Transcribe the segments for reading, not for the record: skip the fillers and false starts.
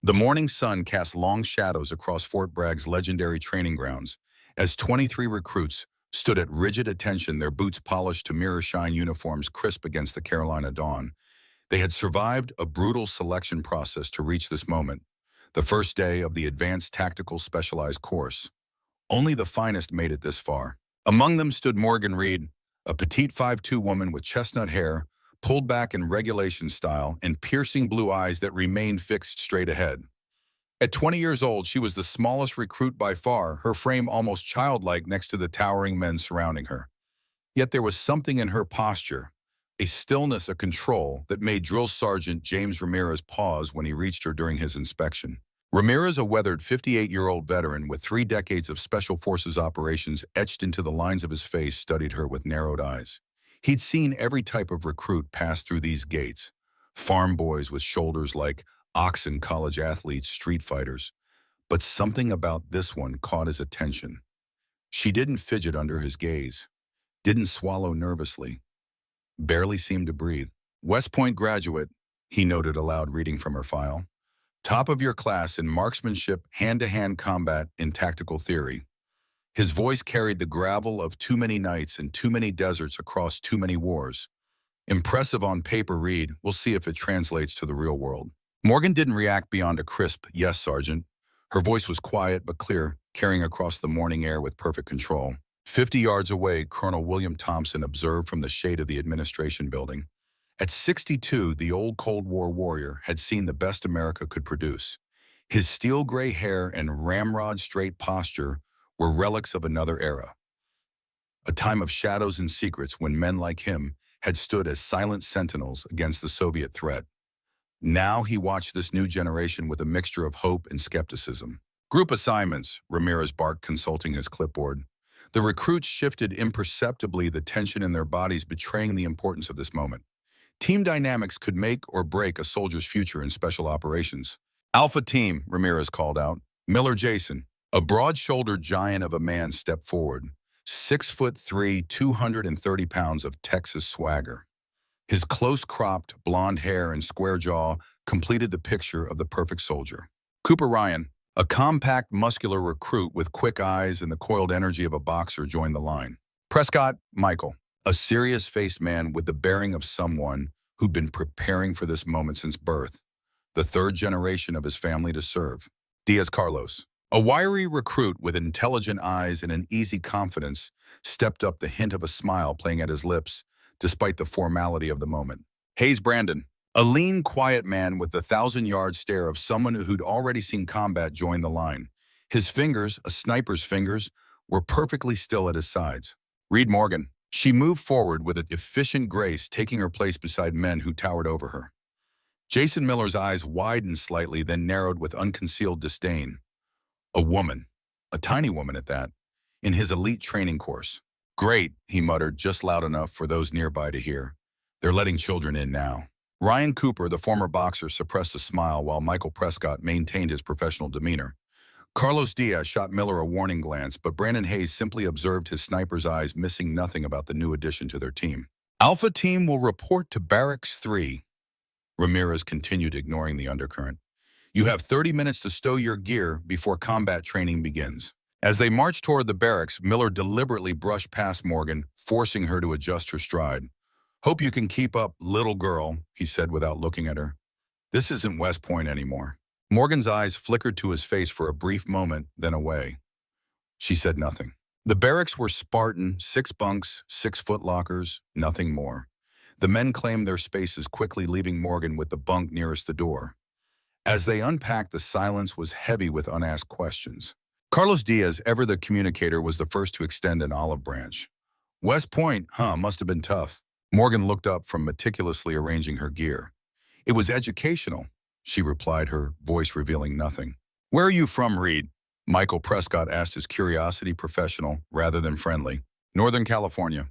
The morning sun cast long shadows across Fort Bragg's legendary training grounds as 23 recruits stood at rigid attention, their boots polished to mirror shine, uniforms crisp against the Carolina dawn. They had survived a brutal selection process to reach this moment, the first day of the Advanced Tactical Specialized course. Only the finest made it this far. Among them stood Morgan Reed, a petite 5'2" woman with chestnut hair, pulled back in regulation style, and piercing blue eyes that remained fixed straight ahead. At 20 years old, she was the smallest recruit by far, her frame almost childlike next to the towering men surrounding her. Yet there was something in her posture, a stillness, a control, that made Drill Sergeant James Ramirez pause when he reached her during his inspection. Ramirez, a weathered 58-year-old veteran with 3 decades of Special Forces operations etched into the lines of his face, studied her with narrowed eyes. He'd seen every type of recruit pass through these gates. Farm boys with shoulders like oxen, college athletes, street fighters. But something about this one caught his attention. She didn't fidget under his gaze, didn't swallow nervously, barely seemed to breathe. West Point graduate, he noted aloud, reading from her file. Top of your class in marksmanship, hand-to-hand combat, in tactical theory. His voice carried the gravel of too many nights and too many deserts across too many wars. Impressive on paper, Reed. We'll see if it translates to the real world. Morgan didn't react beyond a crisp, "Yes, Sergeant." Her voice was quiet but clear, carrying across the morning air with perfect control. 50 yards away, Colonel William Thompson observed from the shade of the administration building. At 62, the old Cold War warrior had seen the best America could produce. His steel gray hair and ramrod-straight posture were relics of another era, a time of shadows and secrets when men like him had stood as silent sentinels against the Soviet threat. Now he watched this new generation with a mixture of hope and skepticism. Group assignments, Ramirez barked, consulting his clipboard. The recruits shifted imperceptibly, the tension in their bodies betraying the importance of this moment. Team dynamics could make or break a soldier's future in special operations. Alpha Team, Ramirez called out. Miller Jason, a broad-shouldered giant of a man, stepped forward. 6'3", 230 pounds of Texas swagger. His close-cropped blonde hair and square jaw completed the picture of the perfect soldier. Cooper Ryan, a compact, muscular recruit with quick eyes and the coiled energy of a boxer, joined the line. Prescott Michael, a serious-faced man with the bearing of someone who'd been preparing for this moment since birth, the third generation of his family to serve. Diaz Carlos, a wiry recruit with intelligent eyes and an easy confidence, stepped up, the hint of a smile playing at his lips, despite the formality of the moment. Hayes Brandon, a lean, quiet man with the 1,000-yard stare of someone who'd already seen combat, joined the line. His fingers, a sniper's fingers, were perfectly still at his sides. Reed Morgan. She moved forward with an efficient grace, taking her place beside men who towered over her. Jason Miller's eyes widened slightly, then narrowed with unconcealed disdain. A woman, a tiny woman at that, in his elite training course. Great, he muttered, just loud enough for those nearby to hear. They're letting children in now. Ryan Cooper, the former boxer, suppressed a smile while Michael Prescott maintained his professional demeanor. Carlos Diaz shot Miller a warning glance, but Brandon Hayes simply observed his sniper's eyes, missing nothing about the new addition to their team. Alpha Team will report to Barracks 3. Ramirez continued, ignoring the undercurrent. You have 30 minutes to stow your gear before combat training begins. As they marched toward the barracks, Miller deliberately brushed past Morgan, forcing her to adjust her stride. Hope you can keep up, little girl, he said without looking at her. This isn't West Point anymore. Morgan's eyes flickered to his face for a brief moment, then away. She said nothing. The barracks were Spartan, 6 bunks, 6-foot lockers, nothing more. The men claimed their spaces, quickly leaving Morgan with the bunk nearest the door. As they unpacked, the silence was heavy with unasked questions. Carlos Diaz, ever the communicator, was the first to extend an olive branch. West Point, huh, must have been tough. Morgan looked up from meticulously arranging her gear. It was educational, she replied, her voice revealing nothing. Where are you from, Reed? Michael Prescott asked, his curiosity professional rather than friendly. Northern California.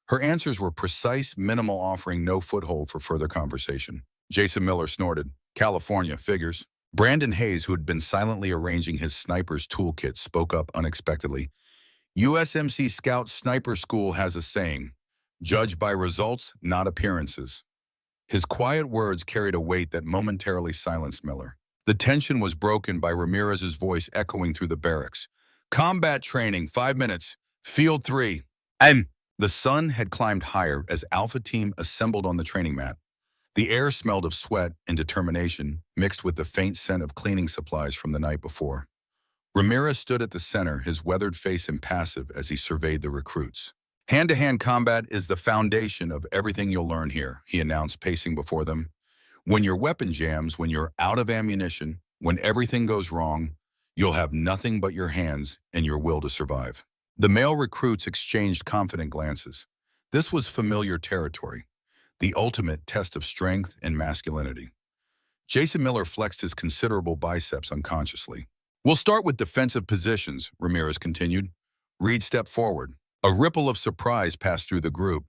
Her answers were precise, minimal, offering no foothold for further conversation. Jason Miller snorted. California, figures. Brandon Hayes, who had been silently arranging his sniper's toolkit, spoke up unexpectedly. USMC Scout Sniper School has a saying, judge by results, not appearances. His quiet words carried a weight that momentarily silenced Miller. The tension was broken by Ramirez's voice echoing through the barracks. Combat training, 5 minutes. Field 3. And the sun had climbed higher as Alpha Team assembled on the training mat. The air smelled of sweat and determination, mixed with the faint scent of cleaning supplies from the night before. Ramirez stood at the center, his weathered face impassive as he surveyed the recruits. Hand-to-hand combat is the foundation of everything you'll learn here, he announced, pacing before them. When your weapon jams, when you're out of ammunition, when everything goes wrong, you'll have nothing but your hands and your will to survive. The male recruits exchanged confident glances. This was familiar territory, the ultimate test of strength and masculinity. Jason Miller flexed his considerable biceps unconsciously. We'll start with defensive positions, Ramirez continued. Reed stepped forward. A ripple of surprise passed through the group.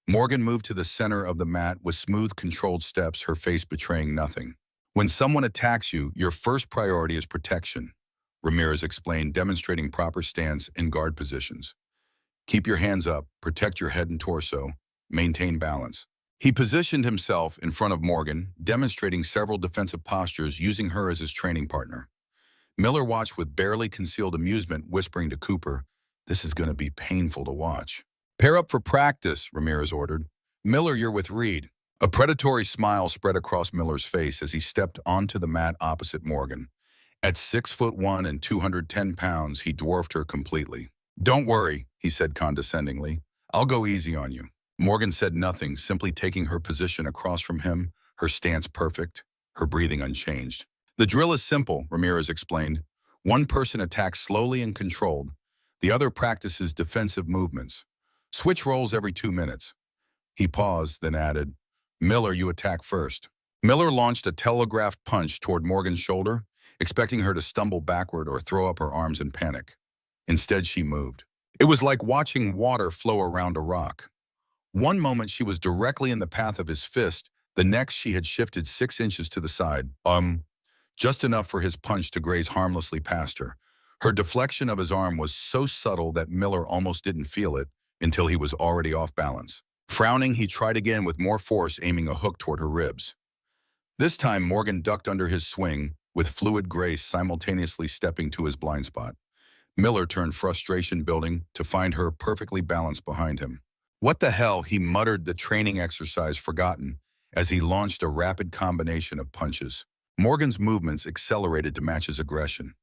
Morgan moved to the center of the mat with smooth, controlled steps, her face betraying nothing. When someone attacks you, your first priority is protection, Ramirez explained, demonstrating proper stance and guard positions. Keep your hands up, protect your head and torso, maintain balance. He positioned himself in front of Morgan, demonstrating several defensive postures, using her as his training partner. Miller watched with barely concealed amusement, whispering to Cooper, "This is going to be painful to watch." "Pair up for practice," Ramirez ordered. "Miller, you're with Reed." A predatory smile spread across Miller's face as he stepped onto the mat opposite Morgan. At 6'1" and 210 pounds, he dwarfed her completely. "Don't worry," he said condescendingly. "I'll go easy on you." Morgan said nothing, simply taking her position across from him, her stance perfect, her breathing unchanged. "The drill is simple," Ramirez explained. "One person attacks slowly and controlled. The other practices defensive movements. Switch roles every 2 minutes." He paused, then added, "Miller, you attack first." Miller launched a telegraphed punch toward Morgan's shoulder, expecting her to stumble backward or throw up her arms in panic. Instead, she moved. It was like watching water flow around a rock. One moment she was directly in the path of his fist, the next she had shifted 6 inches to the side. Just enough for his punch to graze harmlessly past her. Her deflection of his arm was so subtle that Miller almost didn't feel it until he was already off balance. Frowning, he tried again with more force, aiming a hook toward her ribs. This time, Morgan ducked under his swing, with fluid grace simultaneously stepping to his blind spot. Miller turned, frustration building, to find her perfectly balanced behind him. "What the hell?" he muttered, the training exercise forgotten, as he launched a rapid combination of punches. Morgan's movements accelerated to match his aggression.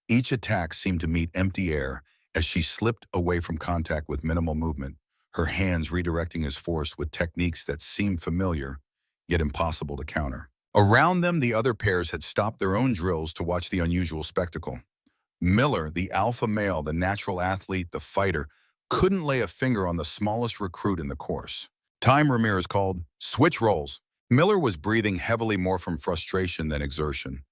Each attack seemed to meet empty air as she slipped away from contact with minimal movement, her hands redirecting his force with techniques that seemed familiar, yet impossible to counter. Around them, the other pairs had stopped their own drills to watch the unusual spectacle. Miller, the alpha male, the natural athlete, the fighter, couldn't lay a finger on the smallest recruit in the course. "Time," Ramirez called. "Switch roles." Miller was breathing heavily, more from frustration than exertion.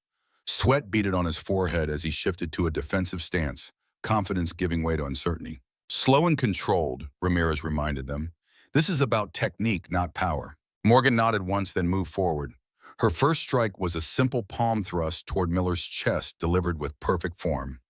Sweat beaded on his forehead as he shifted to a defensive stance, confidence giving way to uncertainty. "Slow and controlled," Ramirez reminded them. "This is about technique, not power." Morgan nodded once, then moved forward. Her first strike was a simple palm thrust toward Miller's chest, delivered with perfect form.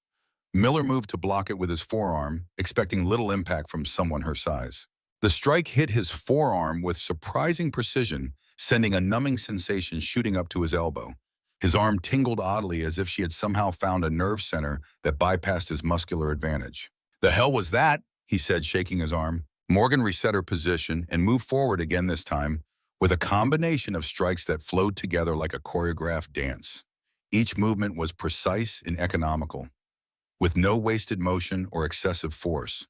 Miller moved to block it with his forearm, expecting little impact from someone her size. The strike hit his forearm with surprising precision, sending a numbing sensation shooting up to his elbow. His arm tingled oddly, as if she had somehow found a nerve center that bypassed his muscular advantage. "The hell was that?" he said, shaking his arm. Morgan reset her position and moved forward again, this time with a combination of strikes that flowed together like a choreographed dance. Each movement was precise and economical, with no wasted motion or excessive force.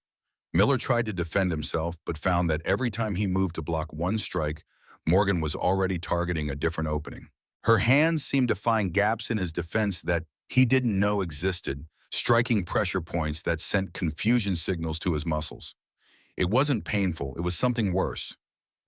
Miller tried to defend himself, but found that every time he moved to block one strike, Morgan was already targeting a different opening. Her hands seemed to find gaps in his defense that he didn't know existed, striking pressure points that sent confusion signals to his muscles. It wasn't painful, it was something worse.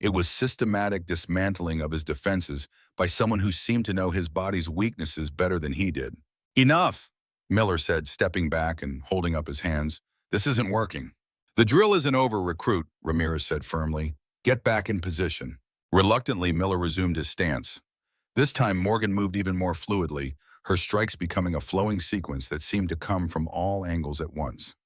It was systematic dismantling of his defenses by someone who seemed to know his body's weaknesses better than he did. "Enough," Miller said, stepping back and holding up his hands. "This isn't working." "The drill isn't over, recruit," Ramirez said firmly. "Get back in position." Reluctantly, Miller resumed his stance. This time, Morgan moved even more fluidly, her strikes becoming a flowing sequence that seemed to come from all angles at once.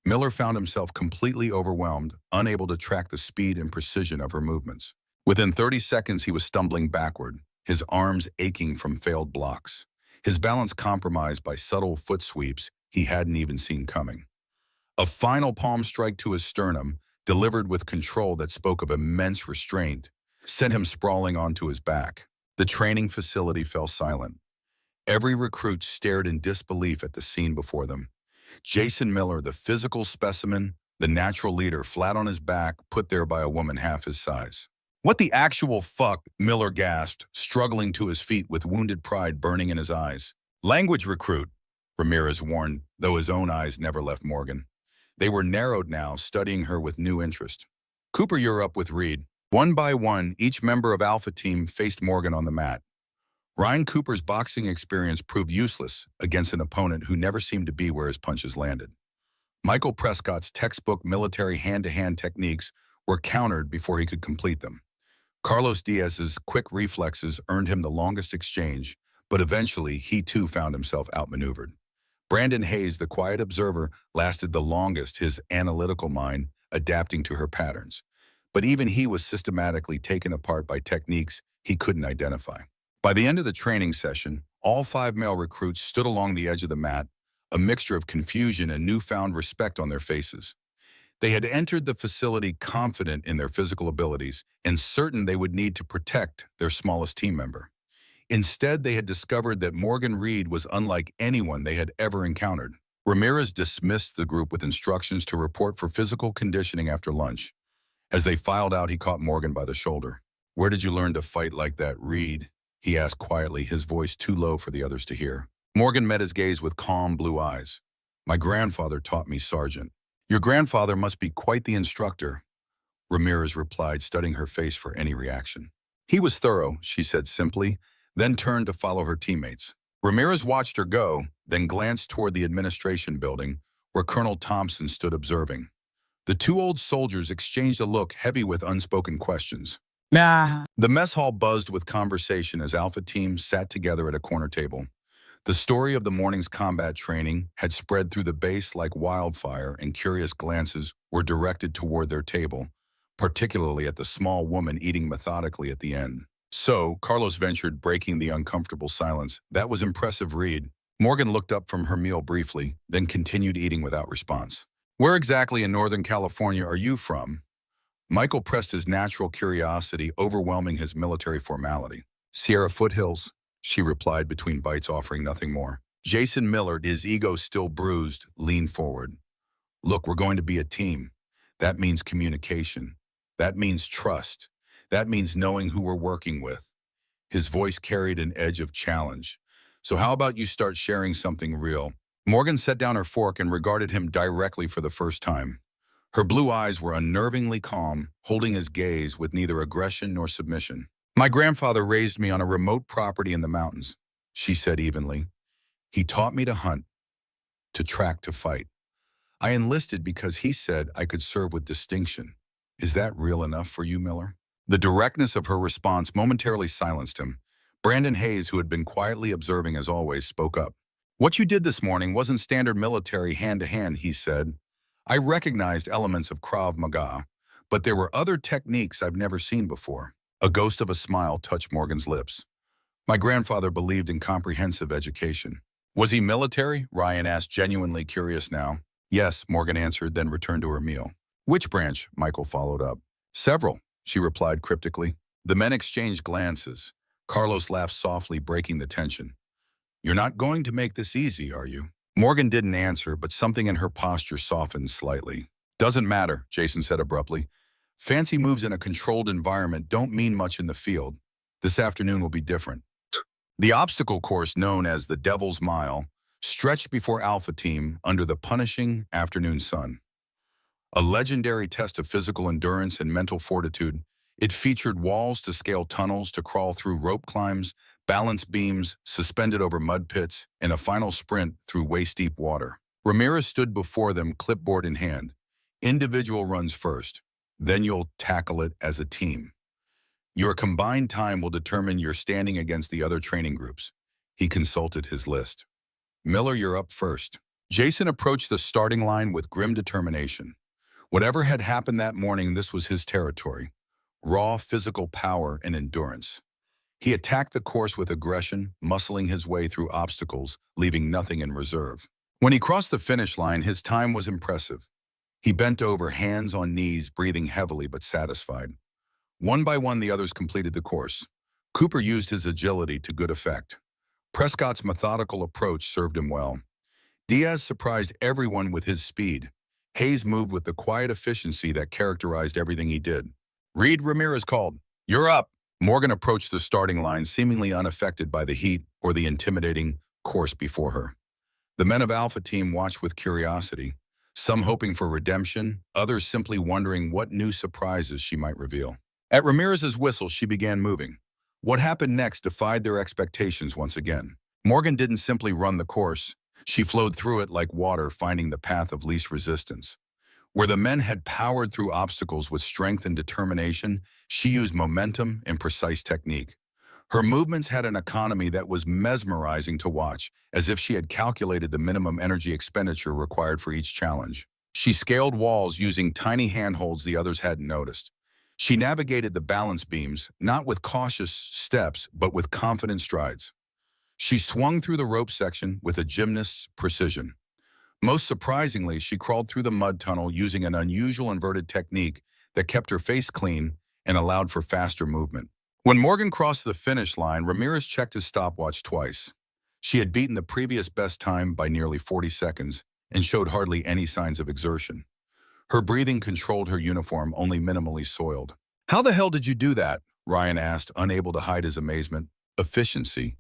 Miller found himself completely overwhelmed, unable to track the speed and precision of her movements. Within 30 seconds, he was stumbling backward, his arms aching from failed blocks. his balance compromised by subtle foot sweeps he hadn't even seen coming. A final palm strike to his sternum, delivered with control that spoke of immense restraint, sent him sprawling onto his back. The training facility fell silent. Every recruit stared in disbelief at the scene before them. Jason Miller, the physical specimen, the natural leader, flat on his back, put there by a woman half his size. "What the actual fuck?" Miller gasped, struggling to his feet with wounded pride burning in his eyes. "Language, recruit," Ramirez warned, though his own eyes never left Morgan. They were narrowed now, studying her with new interest. "Cooper, you're up with Reed." One by one, each member of Alpha Team faced Morgan on the mat. Ryan Cooper's boxing experience proved useless against an opponent who never seemed to be where his punches landed. Michael Prescott's textbook military hand-to-hand techniques were countered before he could complete them. Carlos Diaz's quick reflexes earned him the longest exchange, but eventually he too found himself outmaneuvered. Brandon Hayes, the quiet observer, lasted the longest, his analytical mind adapting to her patterns. But even he was systematically taken apart by techniques he couldn't identify. By the end of the training session, all 5 male recruits stood along the edge of the mat, a mixture of confusion and newfound respect on their faces. They had entered the facility confident in their physical abilities and certain they would need to protect their smallest team member. Instead, they had discovered that Morgan Reed was unlike anyone they had ever encountered. Ramirez dismissed the group with instructions to report for physical conditioning after lunch. As they filed out, he caught Morgan by the shoulder. "Where did you learn to fight like that, Reed?" he asked quietly, his voice too low for the others to hear. Morgan met his gaze with calm blue eyes. "My grandfather taught me, Sergeant." "Your grandfather must be quite the instructor," Ramirez replied, studying her face for any reaction. "He was thorough," she said simply, then turned to follow her teammates. Ramirez watched her go, then glanced toward the administration building, where Colonel Thompson stood observing. The 2 old soldiers exchanged a look heavy with unspoken questions. Nah. The mess hall buzzed with conversation as Alpha Team sat together at a corner table. The story of the morning's combat training had spread through the base like wildfire, and curious glances were directed toward their table, particularly at the small woman eating methodically at the end. "So," Carlos ventured, breaking the uncomfortable silence, "that was impressive, Reed." Morgan looked up from her meal briefly, then continued eating without response. "Where exactly in Northern California are you from?" Michael pressed his natural curiosity, overwhelming his military formality. "Sierra Foothills," she replied between bites, offering nothing more. Jason Miller, his ego still bruised, leaned forward. "Look, we're going to be a team. That means communication. That means trust. That means knowing who we're working with." His voice carried an edge of challenge. "So how about you start sharing something real?" Morgan set down her fork and regarded him directly for the first time. Her blue eyes were unnervingly calm, holding his gaze with neither aggression nor submission. "My grandfather raised me on a remote property in the mountains," she said evenly. "He taught me to hunt, to track, to fight. I enlisted because he said I could serve with distinction. Is that real enough for you, Miller?" The directness of her response momentarily silenced him. Brandon Hayes, who had been quietly observing as always, spoke up. "What you did this morning wasn't standard military hand-to-hand," he said. "I recognized elements of Krav Maga, but there were other techniques I've never seen before." A ghost of a smile touched Morgan's lips. "My grandfather believed in comprehensive education." "Was he military?" Ryan asked, genuinely curious now. "Yes," Morgan answered, then returned to her meal. "Which branch?" Michael followed up. "Several," she replied cryptically. The men exchanged glances. Carlos laughed softly, breaking the tension. "You're not going to make this easy, are you?" Morgan didn't answer, but something in her posture softened slightly. "Doesn't matter," Jason said abruptly. "Fancy moves in a controlled environment don't mean much in the field. This afternoon will be different." The obstacle course, known as the Devil's Mile, stretched before Alpha Team under the punishing afternoon sun. A legendary test of physical endurance and mental fortitude, it featured walls to scale tunnels, to crawl through rope climbs, balance beams suspended over mud pits, and a final sprint through waist-deep water. Ramirez stood before them, clipboard in hand. "Individual runs first, then you'll tackle it as a team. Your combined time will determine your standing against the other training groups." He consulted his list. "Miller, you're up first." Jason approached the starting line with grim determination. Whatever had happened that morning, this was his territory. Raw physical power and endurance. He attacked the course with aggression, muscling his way through obstacles, leaving nothing in reserve. When he crossed the finish line, his time was impressive. He bent over, hands on knees, breathing heavily but satisfied. One by one, the others completed the course. Cooper used his agility to good effect. Prescott's methodical approach served him well. Diaz surprised everyone with his speed. Hayes moved with the quiet efficiency that characterized everything he did. Reed, Ramirez called, "You're up." Morgan approached the starting line, seemingly unaffected by the heat or the intimidating course before her. The men of Alpha Team watched with curiosity, some hoping for redemption, others simply wondering what new surprises she might reveal. At Ramirez's whistle, she began moving. What happened next defied their expectations once again. Morgan didn't simply run the course. She flowed through it like water, finding the path of least resistance. Where the men had powered through obstacles with strength and determination, she used momentum and precise technique. Her movements had an economy that was mesmerizing to watch, as if she had calculated the minimum energy expenditure required for each challenge. She scaled walls using tiny handholds the others hadn't noticed. She navigated the balance beams, not with cautious steps, but with confident strides. She swung through the rope section with a gymnast's precision. Most surprisingly, she crawled through the mud tunnel using an unusual inverted technique that kept her face clean and allowed for faster movement. When Morgan crossed the finish line, Ramirez checked his stopwatch twice. She had beaten the previous best time by nearly 40 seconds and showed hardly any signs of exertion. Her breathing controlled her uniform, only minimally soiled. "How the hell did you do that?" Ryan asked, unable to hide his amazement. "Efficiency,"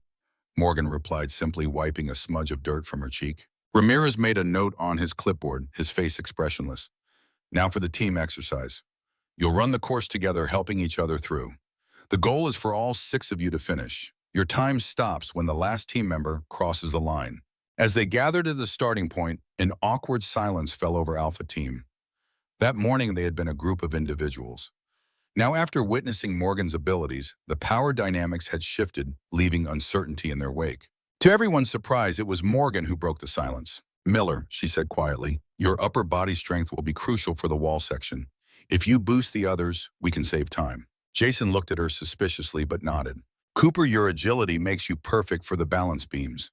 Morgan replied, simply wiping a smudge of dirt from her cheek. Ramirez made a note on his clipboard, his face expressionless. "Now for the team exercise. You'll run the course together, helping each other through. The goal is for all 6 of you to finish. Your time stops when the last team member crosses the line." As they gathered at the starting point, an awkward silence fell over Alpha Team. That morning, they had been a group of individuals. Now, after witnessing Morgan's abilities, the power dynamics had shifted, leaving uncertainty in their wake. To everyone's surprise, it was Morgan who broke the silence. "Miller," she said quietly, "your upper body strength will be crucial for the wall section. If you boost the others, we can save time." Jason looked at her suspiciously but nodded. "Cooper, your agility makes you perfect for the balance beams.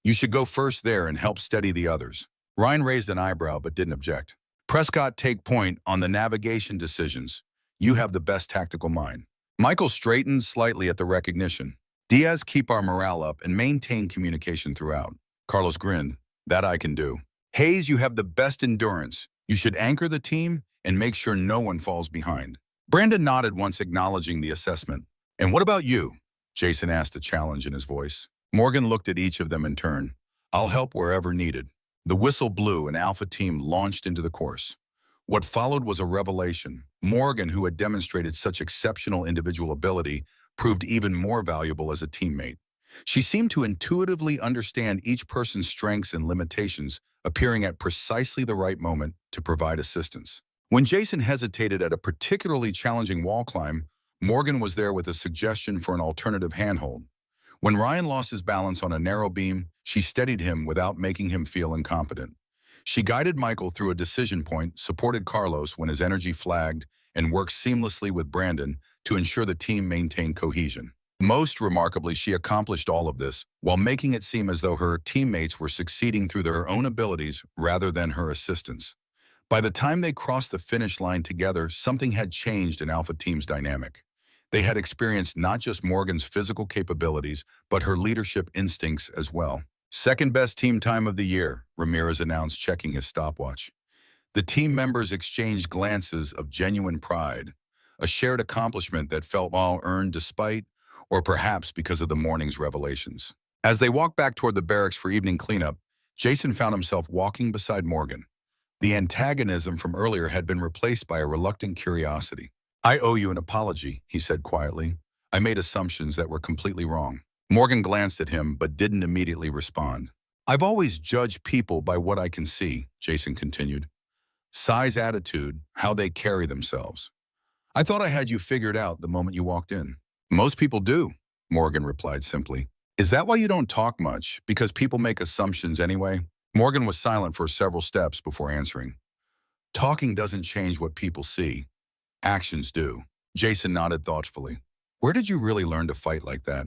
You should go first there and help steady the others." Ryan raised an eyebrow but didn't object. "Prescott, take point on the navigation decisions. You have the best tactical mind." Michael straightened slightly at the recognition. "Diaz, keep our morale up and maintain communication throughout." Carlos grinned. "That I can do." "Hayes, you have the best endurance. You should anchor the team and make sure no one falls behind." Brandon nodded, once acknowledging the assessment. "And what about you?" Jason asked, a challenge in his voice. Morgan looked at each of them in turn. "I'll help wherever needed." The whistle blew and Alpha Team launched into the course. What followed was a revelation. Morgan, who had demonstrated such exceptional individual ability, proved even more valuable as a teammate. She seemed to intuitively understand each person's strengths and limitations, appearing at precisely the right moment to provide assistance. When Jason hesitated at a particularly challenging wall climb, Morgan was there with a suggestion for an alternative handhold. When Ryan lost his balance on a narrow beam, she steadied him without making him feel incompetent. She guided Michael through a decision point, supported Carlos when his energy flagged, and worked seamlessly with Brandon to ensure the team maintained cohesion. Most remarkably, she accomplished all of this while making it seem as though her teammates were succeeding through their own abilities rather than her assistance. By the time they crossed the finish line together, something had changed in Alpha Team's dynamic. They had experienced not just Morgan's physical capabilities, but her leadership instincts as well. "Second best team time of the year," Ramirez announced, checking his stopwatch. The team members exchanged glances of genuine pride, a shared accomplishment that felt well earned despite, or perhaps because of the morning's revelations. As they walked back toward the barracks for evening cleanup, Jason found himself walking beside Morgan. The antagonism from earlier had been replaced by a reluctant curiosity. "I owe you an apology," he said quietly. "I made assumptions that were completely wrong." Morgan glanced at him but didn't immediately respond. "I've always judged people by what I can see," Jason continued. "Size, attitude, how they carry themselves. I thought I had you figured out the moment you walked in." "Most people do," Morgan replied simply. "Is that why you don't talk much? Because people make assumptions anyway?" Morgan was silent for several steps before answering. "Talking doesn't change what people see. Actions do." Jason nodded thoughtfully. Where did you really learn to fight like that?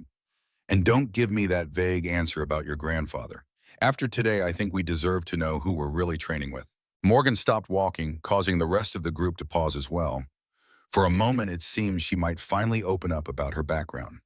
And don't give me that vague answer about your grandfather. After today, I think we deserve to know who we're really training with. Morgan stopped walking, causing the rest of the group to pause as well. For a moment, it seemed she might finally open up about her background.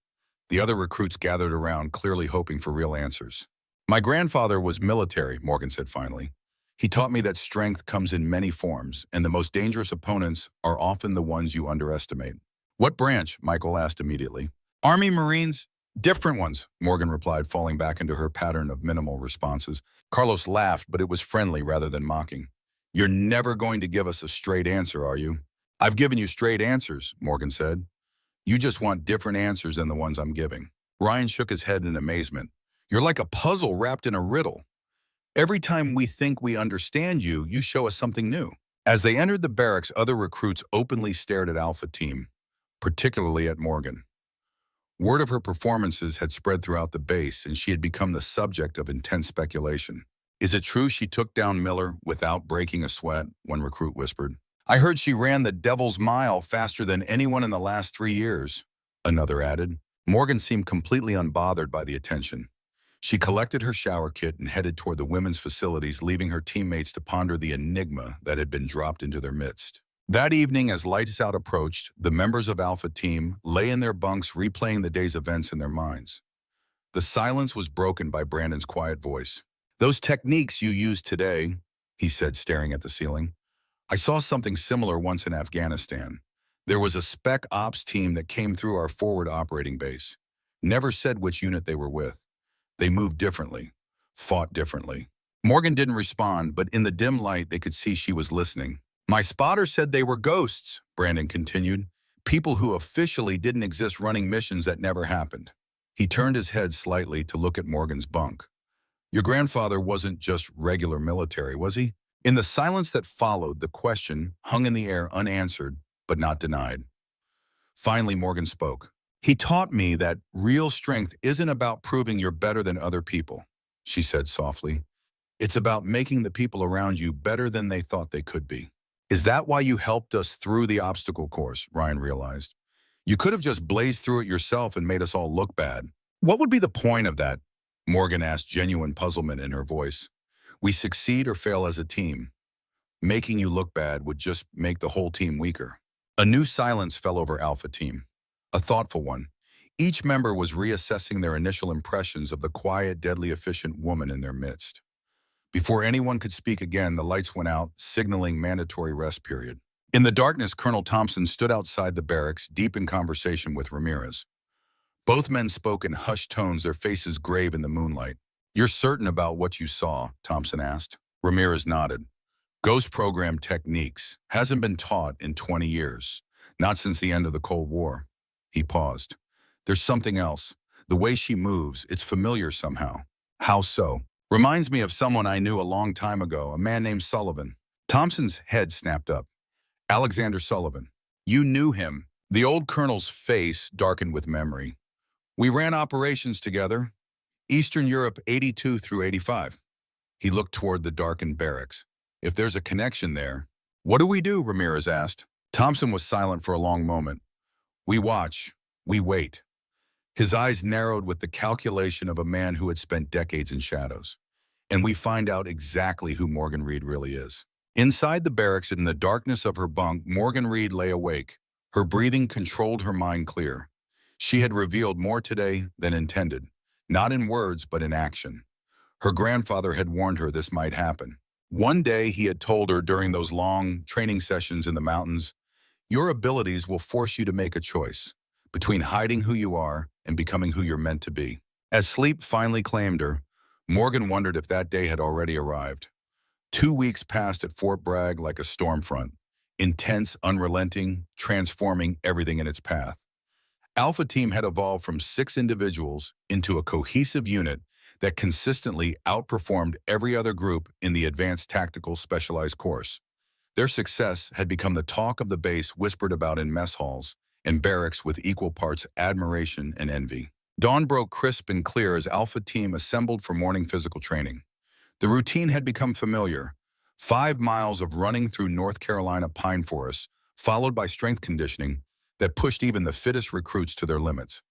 The other recruits gathered around, clearly hoping for real answers. My grandfather was military, Morgan said finally. He taught me that strength comes in many forms, and the most dangerous opponents are often the ones you underestimate. What branch? Michael asked immediately. Army, Marines? Different ones, Morgan replied, falling back into her pattern of minimal responses. Carlos laughed, but it was friendly rather than mocking. You're never going to give us a straight answer, are you? I've given you straight answers, Morgan said. You just want different answers than the ones I'm giving. Ryan shook his head in amazement. You're like a puzzle wrapped in a riddle. Every time we think we understand you, you show us something new. As they entered the barracks, other recruits openly stared at Alpha Team, particularly at Morgan. Word of her performances had spread throughout the base, and she had become the subject of intense speculation. Is it true she took down Miller without breaking a sweat? One recruit whispered. I heard she ran the Devil's Mile faster than anyone in the last 3 years, another added. Morgan seemed completely unbothered by the attention. She collected her shower kit and headed toward the women's facilities, leaving her teammates to ponder the enigma that had been dropped into their midst. That evening, as lights out approached, the members of Alpha Team lay in their bunks replaying the day's events in their minds. The silence was broken by Brandon's quiet voice. Those techniques you used today, he said, staring at the ceiling. I saw something similar once in Afghanistan. There was a spec ops team that came through our forward operating base. Never said which unit they were with. They moved differently, fought differently. Morgan didn't respond, but in the dim light, they could see she was listening. My spotter said they were ghosts, Brandon continued. People who officially didn't exist running missions that never happened. He turned his head slightly to look at Morgan's bunk. Your grandfather wasn't just regular military, was he? In the silence that followed, the question hung in the air unanswered, but not denied. Finally, Morgan spoke. He taught me that real strength isn't about proving you're better than other people, she said softly. It's about making the people around you better than they thought they could be. Is that why you helped us through the obstacle course? Ryan realized. You could have just blazed through it yourself and made us all look bad. What would be the point of that? Morgan asked, genuine puzzlement in her voice. We succeed or fail as a team. Making you look bad would just make the whole team weaker. A new silence fell over Alpha Team. A thoughtful one. Each member was reassessing their initial impressions of the quiet, deadly efficient woman in their midst. Before anyone could speak again, the lights went out, signaling mandatory rest period. In the darkness, Colonel Thompson stood outside the barracks, deep in conversation with Ramirez. Both men spoke in hushed tones, their faces grave in the moonlight. You're certain about what you saw? Thompson asked. Ramirez nodded. Ghost program techniques. Hasn't been taught in 20 years. Not since the end of the Cold War. He paused. There's something else. The way she moves, it's familiar somehow. How so? Reminds me of someone I knew a long time ago, a man named Sullivan. Thompson's head snapped up. Alexander Sullivan. You knew him. The old colonel's face darkened with memory. We ran operations together. Eastern Europe 82 through 85. He looked toward the darkened barracks. If there's a connection there. What do we do? Ramirez asked. Thompson was silent for a long moment. We watch. We wait. His eyes narrowed with the calculation of a man who had spent decades in shadows. And we find out exactly who Morgan Reed really is. Inside the barracks, in the darkness of her bunk, Morgan Reed lay awake. Her breathing controlled her mind clear. She had revealed more today than intended, not in words, but in action. Her grandfather had warned her this might happen. One day, he had told her during those long training sessions in the mountains, your abilities will force you to make a choice between hiding who you are and becoming who you're meant to be. As sleep finally claimed her, Morgan wondered if that day had already arrived. 2 weeks passed at Fort Bragg like a storm front, intense, unrelenting, transforming everything in its path. Alpha Team had evolved from 6 individuals into a cohesive unit that consistently outperformed every other group in the Advanced Tactical Specialized course. Their success had become the talk of the base, whispered about in mess halls and barracks with equal parts admiration and envy. Dawn broke crisp and clear as Alpha Team assembled for morning physical training. The routine had become familiar. 5 miles of running through North Carolina pine forests, followed by strength conditioning, that pushed even the fittest recruits to their limits.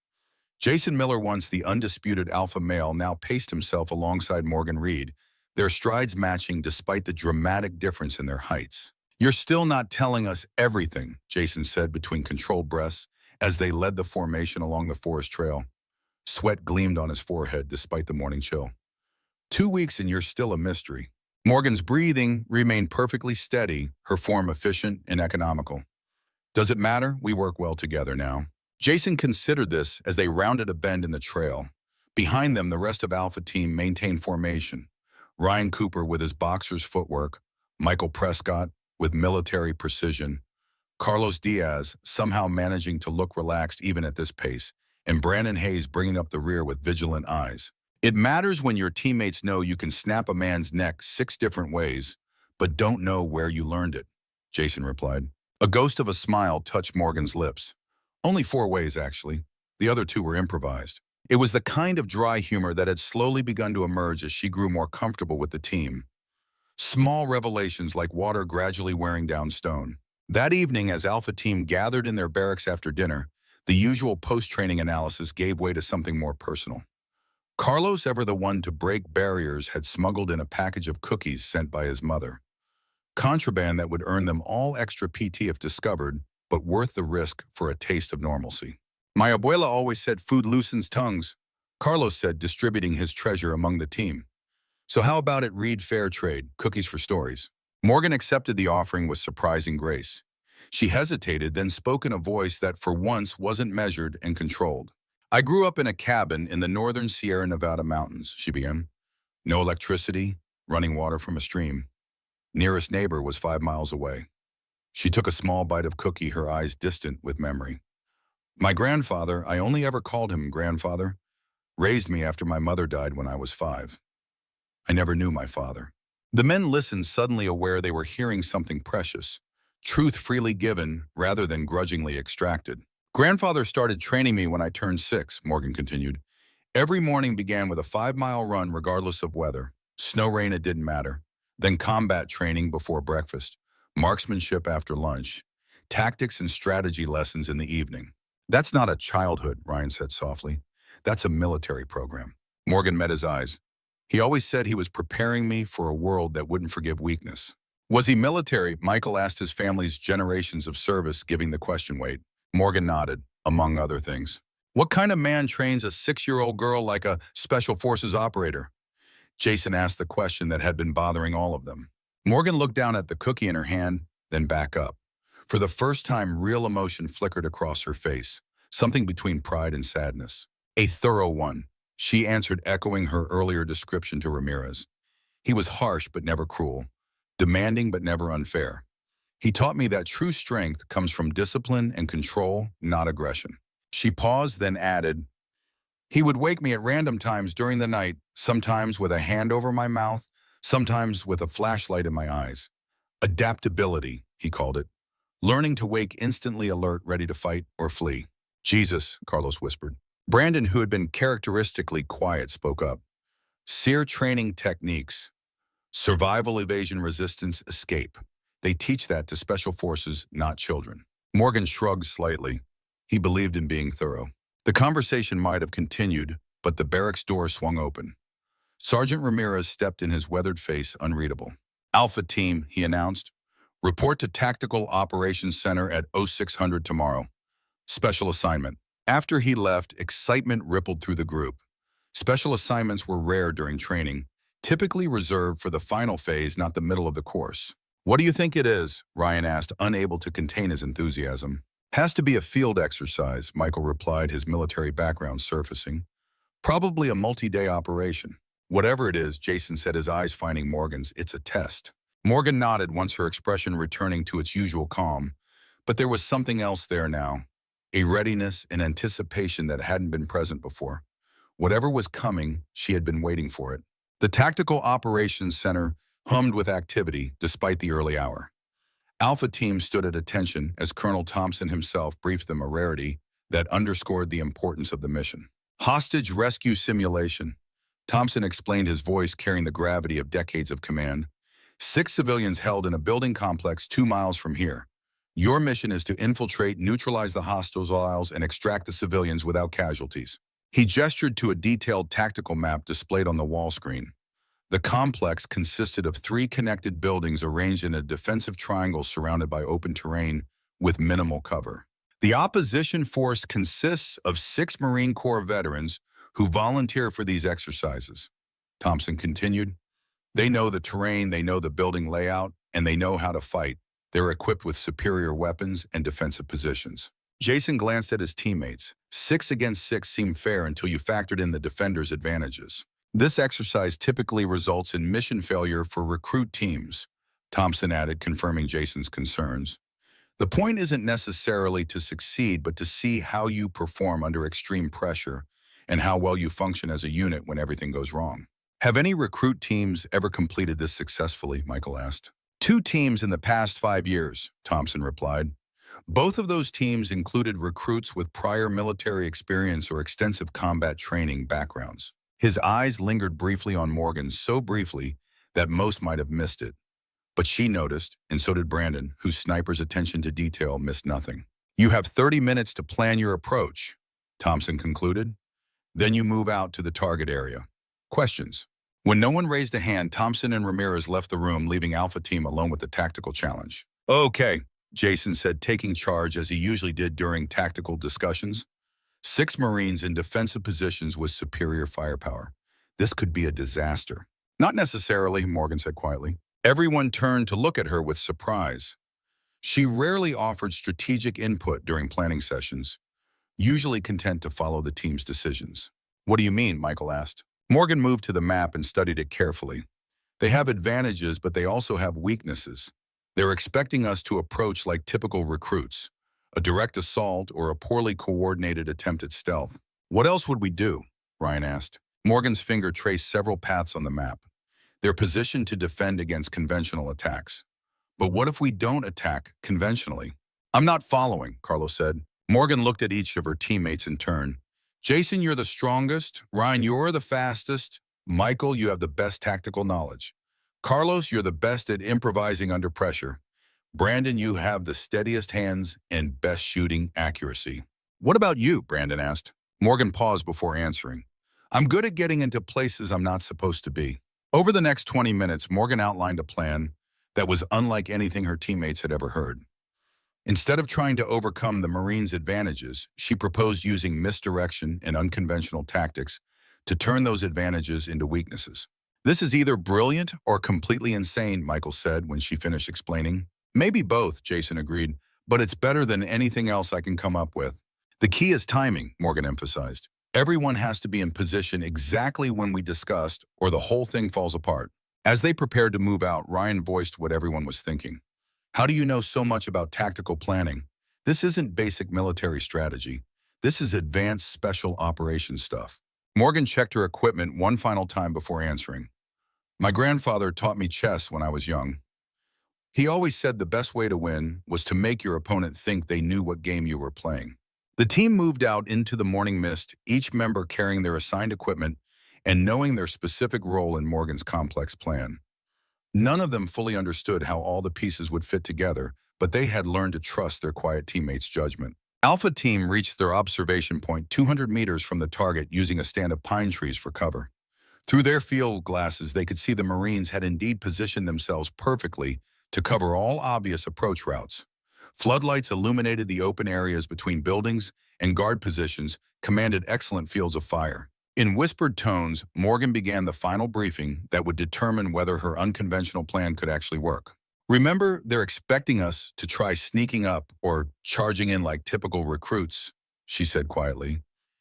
Jason Miller, once the undisputed alpha male, now paced himself alongside Morgan Reed, their strides matching despite the dramatic difference in their heights. "You're still not telling us everything," Jason said between controlled breaths as they led the formation along the forest trail. Sweat gleamed on his forehead despite the morning chill. "2 weeks and you're still a mystery." Morgan's breathing remained perfectly steady, her form efficient and economical. "Does it matter? We work well together now." Jason considered this as they rounded a bend in the trail. Behind them, the rest of Alpha Team maintained formation. Ryan Cooper with his boxer's footwork, Michael Prescott with military precision, Carlos Diaz somehow managing to look relaxed even at this pace, and Brandon Hayes bringing up the rear with vigilant eyes. "It matters when your teammates know you can snap a man's neck 6 different ways, but don't know where you learned it," Jason replied. A ghost of a smile touched Morgan's lips. "Only 4 ways, actually. The other 2 were improvised." It was the kind of dry humor that had slowly begun to emerge as she grew more comfortable with the team. Small revelations like water gradually wearing down stone. That evening, as Alpha Team gathered in their barracks after dinner, the usual post-training analysis gave way to something more personal. Carlos, ever the one to break barriers, had smuggled in a package of cookies sent by his mother. Contraband that would earn them all extra PT if discovered, but worth the risk for a taste of normalcy. "My abuela always said food loosens tongues," Carlos said, distributing his treasure among the team. "So how about it, read fair trade, cookies for stories?" Morgan accepted the offering with surprising grace. She hesitated, then spoke in a voice that for once wasn't measured and controlled. "I grew up in a cabin in the northern Sierra Nevada mountains," she began. "No electricity, running water from a stream. Nearest neighbor was 5 miles away." She took a small bite of cookie, her eyes distant with memory. "My grandfather, I only ever called him grandfather, raised me after my mother died when I was 5. I never knew my father." The men listened, suddenly aware they were hearing something precious, truth freely given rather than grudgingly extracted. "Grandfather started training me when I turned 6, Morgan continued. "Every morning began with a 5-mile run regardless of weather. Snow, rain, it didn't matter. Then combat training before breakfast, marksmanship after lunch, tactics and strategy lessons in the evening." "That's not a childhood," Ryan said softly. "That's a military program." Morgan met his eyes. "He always said he was preparing me for a world that wouldn't forgive weakness." "Was he military?" Michael asked, his family's generations of service giving the question weight. Morgan nodded, among other things. "What kind of man trains a 6-year-old girl like a special forces operator?" Jason asked the question that had been bothering all of them. Morgan looked down at the cookie in her hand, then back up. For the first time, real emotion flickered across her face, something between pride and sadness. "A thorough one," she answered, echoing her earlier description to Ramirez. "He was harsh but never cruel, demanding but never unfair. He taught me that true strength comes from discipline and control, not aggression." She paused, then added, "He would wake me at random times during the night, sometimes with a hand over my mouth, sometimes with a flashlight in my eyes. Adaptability, he called it. Learning to wake instantly alert, ready to fight or flee." "Jesus," Carlos whispered. Brandon, who had been characteristically quiet, spoke up. "SEER training techniques. Survival, evasion, resistance, escape. They teach that to special forces, not children." Morgan shrugged slightly. He believed in being thorough. The conversation might have continued, but the barracks door swung open. Sergeant Ramirez stepped in, his weathered face unreadable. "Alpha Team," he announced. "Report to Tactical Operations Center at 0600 tomorrow. Special assignment." After he left, excitement rippled through the group. Special assignments were rare during training, typically reserved for the final phase, not the middle of the course. "What do you think it is?" Ryan asked, unable to contain his enthusiasm. "Has to be a field exercise," Michael replied, his military background surfacing. "Probably a multi-day operation." "Whatever it is," Jason said, his eyes finding Morgan's, "it's a test." Morgan nodded, once her expression returning to its usual calm. But there was something else there now. A readiness and anticipation that hadn't been present before. Whatever was coming, she had been waiting for it. The Tactical Operations Center hummed with activity despite the early hour. Alpha Team stood at attention as Colonel Thompson himself briefed them, a rarity that underscored the importance of the mission. "Hostage rescue simulation," Thompson explained, his voice carrying the gravity of decades of command. 6 civilians held in a building complex 2 miles from here. Your mission is to infiltrate, neutralize the hostiles, and extract the civilians without casualties. He gestured to a detailed tactical map displayed on the wall screen. The complex consisted of 3 connected buildings arranged in a defensive triangle surrounded by open terrain with minimal cover. The opposition force consists of 6 Marine Corps veterans who volunteer for these exercises. Thompson continued. They know the terrain, they know the building layout, and they know how to fight. They're equipped with superior weapons and defensive positions. Jason glanced at his teammates. 6 against 6 seemed fair until you factored in the defenders' advantages. This exercise typically results in mission failure for recruit teams, Thompson added, confirming Jason's concerns. The point isn't necessarily to succeed, but to see how you perform under extreme pressure and how well you function as a unit when everything goes wrong. Have any recruit teams ever completed this successfully? Michael asked. 2 teams in the past 5 years, Thompson replied. Both of those teams included recruits with prior military experience or extensive combat training backgrounds. His eyes lingered briefly on Morgan, so briefly that most might have missed it. But she noticed, and so did Brandon, whose sniper's attention to detail missed nothing. You have 30 minutes to plan your approach, Thompson concluded. Then you move out to the target area. Questions? When no one raised a hand, Thompson and Ramirez left the room, leaving Alpha Team alone with the tactical challenge. Okay, Jason said, taking charge as he usually did during tactical discussions. 6 Marines in defensive positions with superior firepower. This could be a disaster. Not necessarily, Morgan said quietly. Everyone turned to look at her with surprise. She rarely offered strategic input during planning sessions, usually content to follow the team's decisions. What do you mean? Michael asked. Morgan moved to the map and studied it carefully. They have advantages, but they also have weaknesses. They're expecting us to approach like typical recruits, a direct assault or a poorly coordinated attempt at stealth. What else would we do? Ryan asked. Morgan's finger traced several paths on the map. They're positioned to defend against conventional attacks. But what if we don't attack conventionally? I'm not following, Carlos said. Morgan looked at each of her teammates in turn. Jason, you're the strongest. Ryan, you're the fastest. Michael, you have the best tactical knowledge. Carlos, you're the best at improvising under pressure. Brandon, you have the steadiest hands and best shooting accuracy. What about you? Brandon asked. Morgan paused before answering. I'm good at getting into places I'm not supposed to be. Over the next 20 minutes, Morgan outlined a plan that was unlike anything her teammates had ever heard. Instead of trying to overcome the Marines' advantages, she proposed using misdirection and unconventional tactics to turn those advantages into weaknesses. This is either brilliant or completely insane, Michael said when she finished explaining. Maybe both, Jason agreed, but it's better than anything else I can come up with. The key is timing, Morgan emphasized. Everyone has to be in position exactly when we discussed, or the whole thing falls apart. As they prepared to move out, Ryan voiced what everyone was thinking. How do you know so much about tactical planning? This isn't basic military strategy. This is advanced special operations stuff. Morgan checked her equipment one final time before answering. My grandfather taught me chess when I was young. He always said the best way to win was to make your opponent think they knew what game you were playing. The team moved out into the morning mist, each member carrying their assigned equipment and knowing their specific role in Morgan's complex plan. None of them fully understood how all the pieces would fit together, but they had learned to trust their quiet teammates' judgment. Alpha Team reached their observation point 200 meters from the target using a stand of pine trees for cover. Through their field glasses, they could see the Marines had indeed positioned themselves perfectly to cover all obvious approach routes. Floodlights illuminated the open areas between buildings, and guard positions commanded excellent fields of fire. In whispered tones, Morgan began the final briefing that would determine whether her unconventional plan could actually work. Remember, they're expecting us to try sneaking up or charging in like typical recruits, she said quietly.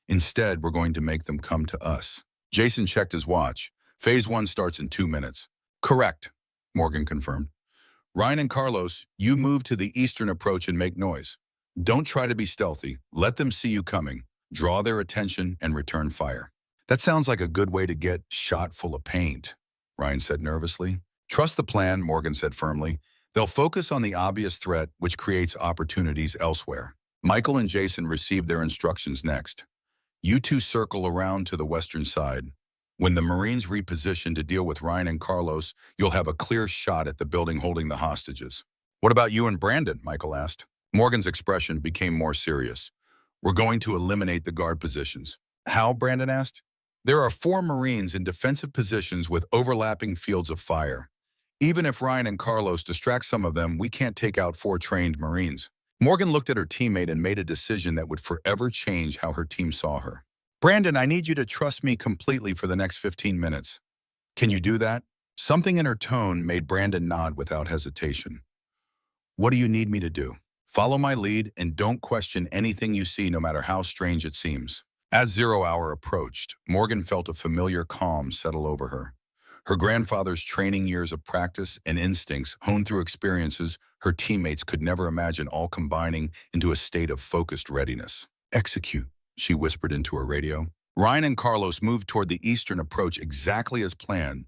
Instead, we're going to make them come to us. Jason checked his watch. Phase 1 starts in 2 minutes. Correct, Morgan confirmed. Ryan and Carlos, you move to the eastern approach and make noise. Don't try to be stealthy. Let them see you coming. Draw their attention and return fire. That sounds like a good way to get shot full of paint, Ryan said nervously. Trust the plan, Morgan said firmly. They'll focus on the obvious threat, which creates opportunities elsewhere. Michael and Jason received their instructions next. You two circle around to the western side. When the Marines reposition to deal with Ryan and Carlos, you'll have a clear shot at the building holding the hostages. "What about you and Brandon?" Michael asked. Morgan's expression became more serious. "We're going to eliminate the guard positions." "How?" Brandon asked. "There are 4 Marines in defensive positions with overlapping fields of fire. Even if Ryan and Carlos distract some of them, we can't take out 4 trained Marines." Morgan looked at her teammate and made a decision that would forever change how her team saw her. "Brandon, I need you to trust me completely for the next 15 minutes. Can you do that?" Something in her tone made Brandon nod without hesitation. "What do you need me to do?" "Follow my lead and don't question anything you see, no matter how strange it seems." As 0 hour approached, Morgan felt a familiar calm settle over her. Her grandfather's training years of practice and instincts honed through experiences her teammates could never imagine, all combining into a state of focused readiness. "Execute," she whispered into her radio. Ryan and Carlos moved toward the eastern approach exactly as planned,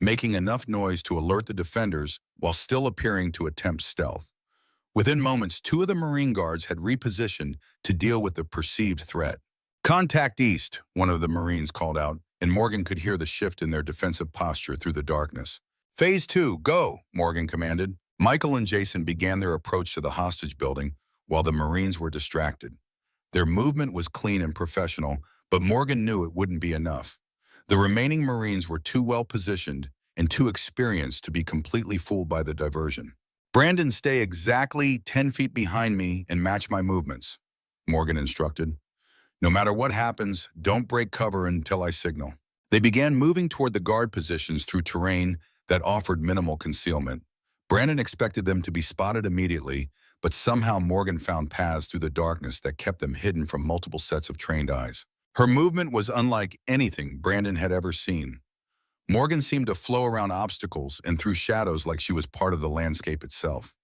making enough noise to alert the defenders while still appearing to attempt stealth. Within moments, 2 of the Marine guards had repositioned to deal with the perceived threat. "Contact east," one of the Marines called out, and Morgan could hear the shift in their defensive posture through the darkness. "Phase 2, go," Morgan commanded. Michael and Jason began their approach to the hostage building while the Marines were distracted. Their movement was clean and professional, but Morgan knew it wouldn't be enough. The remaining Marines were too well positioned and too experienced to be completely fooled by the diversion. "Brandon, stay exactly 10 feet behind me and match my movements," Morgan instructed. "No matter what happens, don't break cover until I signal." They began moving toward the guard positions through terrain that offered minimal concealment. Brandon expected them to be spotted immediately, but somehow Morgan found paths through the darkness that kept them hidden from multiple sets of trained eyes. Her movement was unlike anything Brandon had ever seen. Morgan seemed to flow around obstacles and through shadows like she was part of the landscape itself.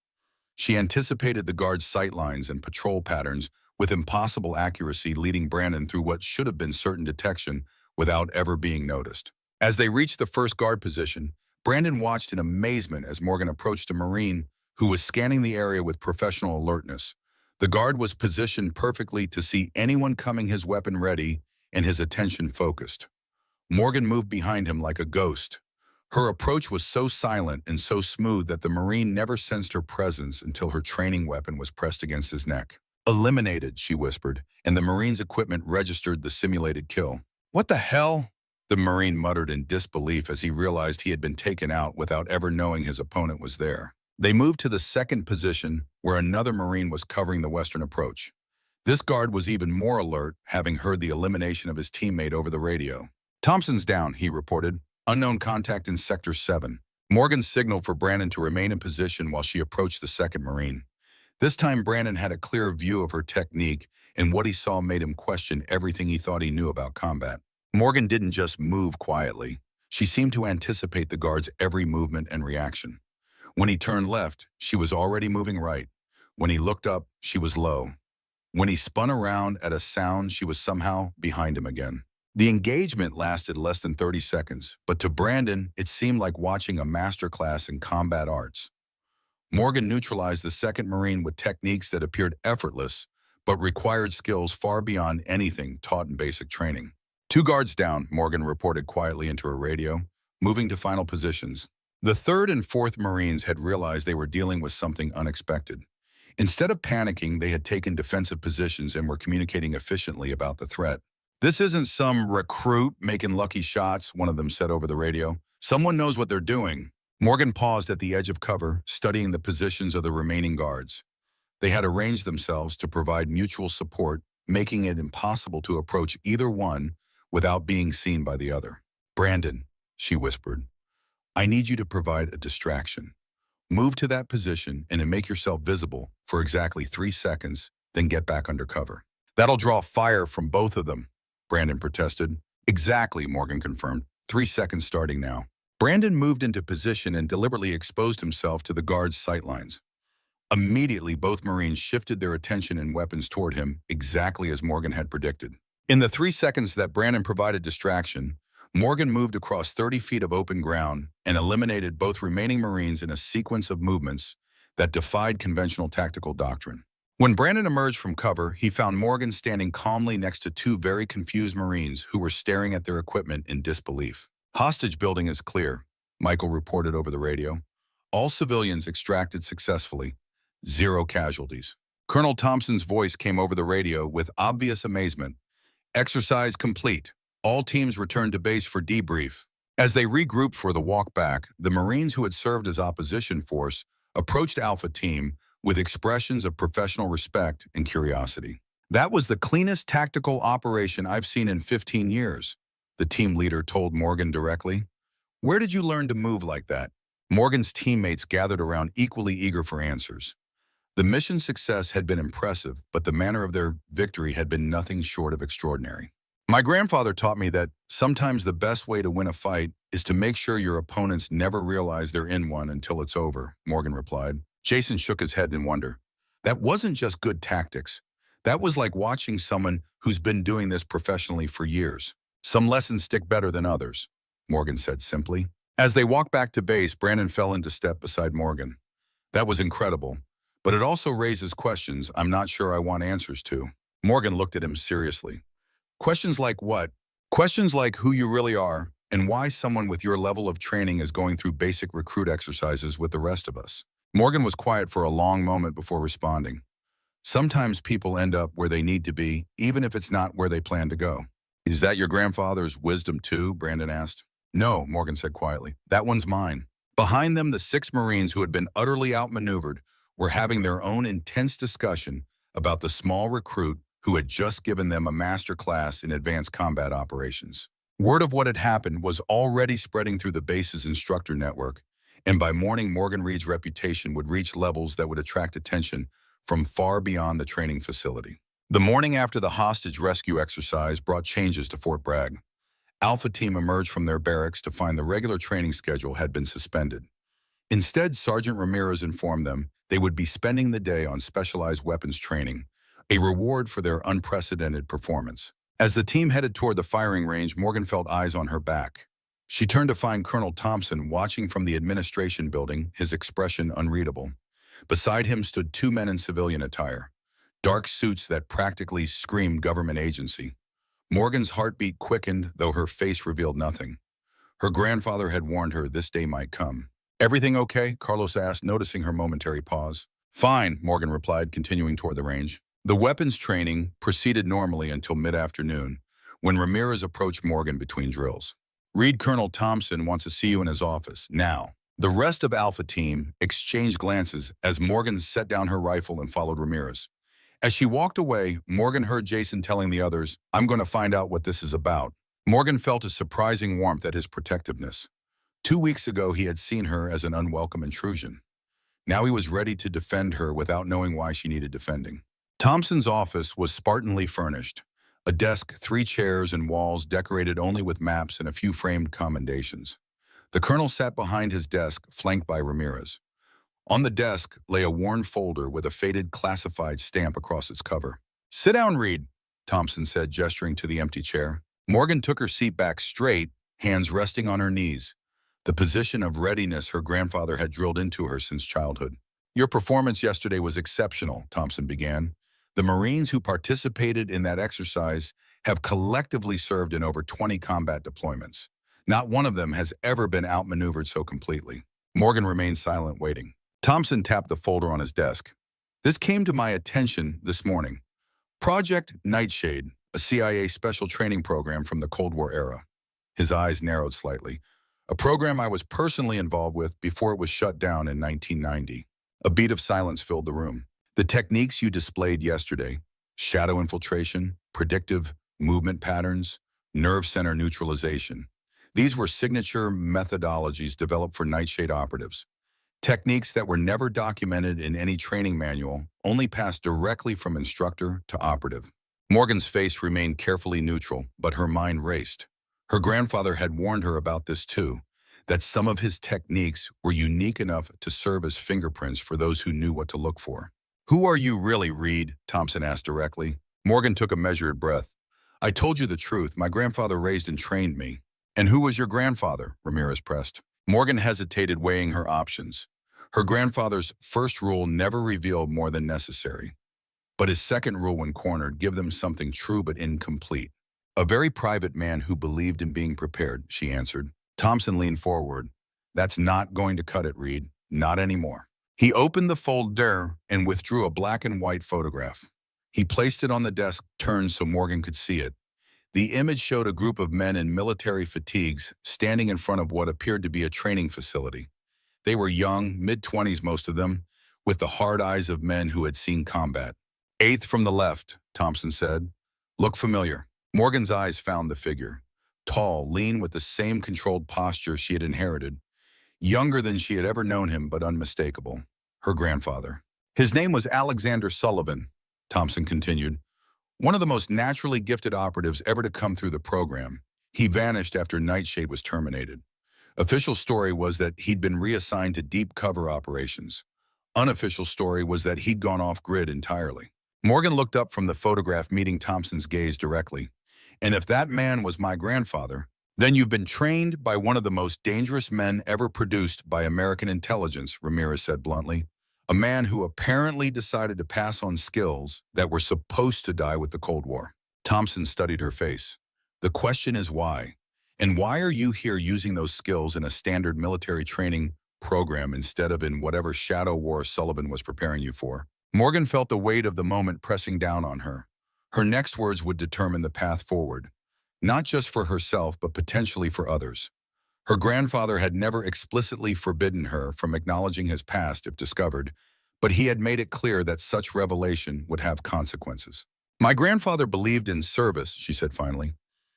She anticipated the guards' sightlines and patrol patterns with impossible accuracy, leading Brandon through what should have been certain detection without ever being noticed. As they reached the first guard position, Brandon watched in amazement as Morgan approached a Marine who was scanning the area with professional alertness. The guard was positioned perfectly to see anyone coming, his weapon ready and his attention focused. Morgan moved behind him like a ghost. Her approach was so silent and so smooth that the Marine never sensed her presence until her training weapon was pressed against his neck. "Eliminated," she whispered, and the Marine's equipment registered the simulated kill. "What the hell?" the Marine muttered in disbelief as he realized he had been taken out without ever knowing his opponent was there. They moved to the second position, where another Marine was covering the western approach. This guard was even more alert, having heard the elimination of his teammate over the radio. "Thompson's down," he reported. "Unknown contact in Sector 7. Morgan signaled for Brandon to remain in position while she approached the second Marine. This time, Brandon had a clear view of her technique, and what he saw made him question everything he thought he knew about combat. Morgan didn't just move quietly. She seemed to anticipate the guard's every movement and reaction. When he turned left, she was already moving right. When he looked up, she was low. When he spun around at a sound, she was somehow behind him again. The engagement lasted less than 30 seconds, but to Brandon, it seemed like watching a masterclass in combat arts. Morgan neutralized the second Marine with techniques that appeared effortless, but required skills far beyond anything taught in basic training. "2 guards down," Morgan reported quietly into her radio, moving to final positions. The third and fourth Marines had realized they were dealing with something unexpected. Instead of panicking, they had taken defensive positions and were communicating efficiently about the threat. "This isn't some recruit making lucky shots," one of them said over the radio. "Someone knows what they're doing." Morgan paused at the edge of cover, studying the positions of the remaining guards. They had arranged themselves to provide mutual support, making it impossible to approach either one without being seen by the other. "Brandon," she whispered, "I need you to provide a distraction. Move to that position and make yourself visible for exactly 3 seconds, then get back under cover." "That'll draw fire from both of them," Brandon protested. "Exactly," Morgan confirmed. 3 seconds starting now." Brandon moved into position and deliberately exposed himself to the guard's sightlines. Immediately, both Marines shifted their attention and weapons toward him, exactly as Morgan had predicted. In the 3 seconds that Brandon provided distraction, Morgan moved across 30 feet of open ground and eliminated both remaining Marines in a sequence of movements that defied conventional tactical doctrine. When Brandon emerged from cover, he found Morgan standing calmly next to 2 very confused Marines who were staring at their equipment in disbelief. "Hostage building is clear," Michael reported over the radio. All civilians extracted successfully. 0 casualties. Colonel Thompson's voice came over the radio with obvious amazement. Exercise complete. All teams returned to base for debrief. As they regrouped for the walk back, the Marines who had served as opposition force approached Alpha Team with expressions of professional respect and curiosity. That was the cleanest tactical operation I've seen in 15 years, the team leader told Morgan directly. Where did you learn to move like that? Morgan's teammates gathered around equally eager for answers. The mission success had been impressive, but the manner of their victory had been nothing short of extraordinary. My grandfather taught me that sometimes the best way to win a fight is to make sure your opponents never realize they're in one until it's over, Morgan replied. Jason shook his head in wonder. That wasn't just good tactics. That was like watching someone who's been doing this professionally for years. Some lessons stick better than others, Morgan said simply. As they walked back to base, Brandon fell into step beside Morgan. That was incredible, but it also raises questions I'm not sure I want answers to. Morgan looked at him seriously. Questions like what? Questions like who you really are and why someone with your level of training is going through basic recruit exercises with the rest of us. Morgan was quiet for a long moment before responding. Sometimes people end up where they need to be, even if it's not where they plan to go. Is that your grandfather's wisdom too? Brandon asked. No, Morgan said quietly. That one's mine. Behind them, the 6 Marines who had been utterly outmaneuvered were having their own intense discussion about the small recruit who had just given them a master class in advanced combat operations. Word of what had happened was already spreading through the base's instructor network, and by morning Morgan Reed's reputation would reach levels that would attract attention from far beyond the training facility. The morning after the hostage rescue exercise brought changes to Fort Bragg. Alpha Team emerged from their barracks to find the regular training schedule had been suspended. Instead, Sergeant Ramirez informed them they would be spending the day on specialized weapons training, a reward for their unprecedented performance. As the team headed toward the firing range, Morgan felt eyes on her back. She turned to find Colonel Thompson watching from the administration building, his expression unreadable. Beside him stood 2 men in civilian attire, dark suits that practically screamed government agency. Morgan's heartbeat quickened, though her face revealed nothing. Her grandfather had warned her this day might come. Everything okay? Carlos asked, noticing her momentary pause. Fine, Morgan replied, continuing toward the range. The weapons training proceeded normally until mid-afternoon, when Ramirez approached Morgan between drills. Reed, Colonel Thompson wants to see you in his office, now. The rest of Alpha Team exchanged glances as Morgan set down her rifle and followed Ramirez. As she walked away, Morgan heard Jason telling the others, I'm going to find out what this is about. Morgan felt a surprising warmth at his protectiveness. 2 weeks ago, he had seen her as an unwelcome intrusion. Now he was ready to defend her without knowing why she needed defending. Thompson's office was spartanly furnished. A desk, 3 chairs, and walls decorated only with maps and a few framed commendations. The colonel sat behind his desk, flanked by Ramirez. On the desk lay a worn folder with a faded classified stamp across its cover. Sit down, Reed, Thompson said, gesturing to the empty chair. Morgan took her seat back straight, hands resting on her knees, the position of readiness her grandfather had drilled into her since childhood. Your performance yesterday was exceptional, Thompson began. The Marines who participated in that exercise have collectively served in over 20 combat deployments. Not one of them has ever been outmaneuvered so completely. Morgan remained silent, waiting. Thompson tapped the folder on his desk. This came to my attention this morning. Project Nightshade, a CIA special training program from the Cold War era. His eyes narrowed slightly. A program I was personally involved with before it was shut down in 1990. A beat of silence filled the room. The techniques you displayed yesterday, shadow infiltration, predictive movement patterns, nerve center neutralization, these were signature methodologies developed for Nightshade operatives. Techniques that were never documented in any training manual, only passed directly from instructor to operative. Morgan's face remained carefully neutral, but her mind raced. Her grandfather had warned her about this too, that some of his techniques were unique enough to serve as fingerprints for those who knew what to look for. Who are you really, Reed? Thompson asked directly. Morgan took a measured breath. I told you the truth. My grandfather raised and trained me. And who was your grandfather? Ramirez pressed. Morgan hesitated, weighing her options. Her grandfather's first rule never revealed more than necessary. But his second rule when cornered, give them something true but incomplete. A very private man who believed in being prepared, she answered. Thompson leaned forward. That's not going to cut it, Reed. Not anymore. He opened the folder and withdrew a black and white photograph. He placed it on the desk, turned so Morgan could see it. The image showed a group of men in military fatigues standing in front of what appeared to be a training facility. They were young, mid-20s most of them, with the hard eyes of men who had seen combat. Eighth from the left, Thompson said. Look familiar. Morgan's eyes found the figure. Tall, lean, with the same controlled posture she had inherited. Younger than she had ever known him, but unmistakable. Her grandfather. His name was Alexander Sullivan, Thompson continued. One of the most naturally gifted operatives ever to come through the program. He vanished after Nightshade was terminated. Official story was that he'd been reassigned to deep cover operations. Unofficial story was that he'd gone off-grid entirely. Morgan looked up from the photograph, meeting Thompson's gaze directly. And if that man was my grandfather, then you've been trained by one of the most dangerous men ever produced by American intelligence, Ramirez said bluntly. A man who apparently decided to pass on skills that were supposed to die with the Cold War. Thompson studied her face. The question is why? And why are you here using those skills in a standard military training program instead of in whatever shadow war Sullivan was preparing you for? Morgan felt the weight of the moment pressing down on her. Her next words would determine the path forward, not just for herself, but potentially for others. Her grandfather had never explicitly forbidden her from acknowledging his past if discovered, but he had made it clear that such revelation would have consequences. My grandfather believed in service, she said finally.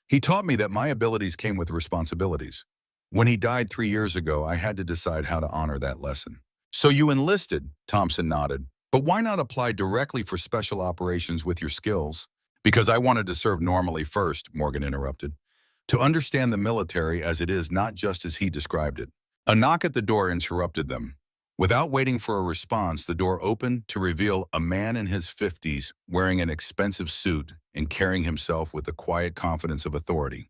He taught me that my abilities came with responsibilities. When he died 3 years ago, I had to decide how to honor that lesson. So you enlisted, Thompson nodded. But why not apply directly for special operations with your skills? Because I wanted to serve normally first, Morgan interrupted. To understand the military as it is, not just as he described it. A knock at the door interrupted them. Without waiting for a response, the door opened to reveal a man in his 50s wearing an expensive suit and carrying himself with the quiet confidence of authority.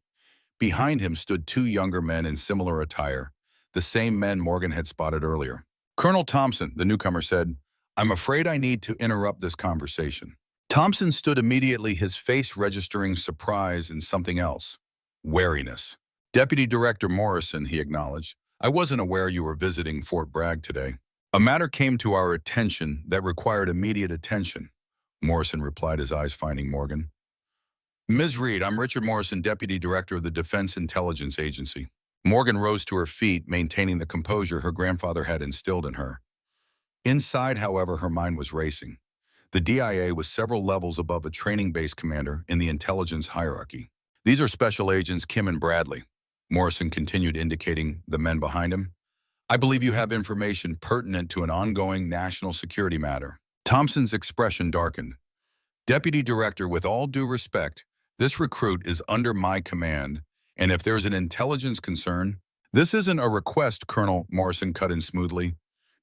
Behind him stood 2 younger men in similar attire, the same men Morgan had spotted earlier. Colonel Thompson, the newcomer said, I'm afraid I need to interrupt this conversation. Thompson stood immediately, his face registering surprise and something else. Wariness. Deputy Director Morrison, he acknowledged. I wasn't aware you were visiting Fort Bragg today. A matter came to our attention that required immediate attention, Morrison replied, his eyes finding Morgan. Ms. Reed, I'm Richard Morrison, Deputy Director of the Defense Intelligence Agency. Morgan rose to her feet, maintaining the composure her grandfather had instilled in her. Inside, however, her mind was racing. The DIA was several levels above a training base commander in the intelligence hierarchy. These are Special Agents Kim and Bradley, Morrison continued, indicating the men behind him. I believe you have information pertinent to an ongoing national security matter. Thompson's expression darkened. Deputy Director, with all due respect, this recruit is under my command, and if there's an intelligence concern, this isn't a request, Colonel, Morrison cut in smoothly.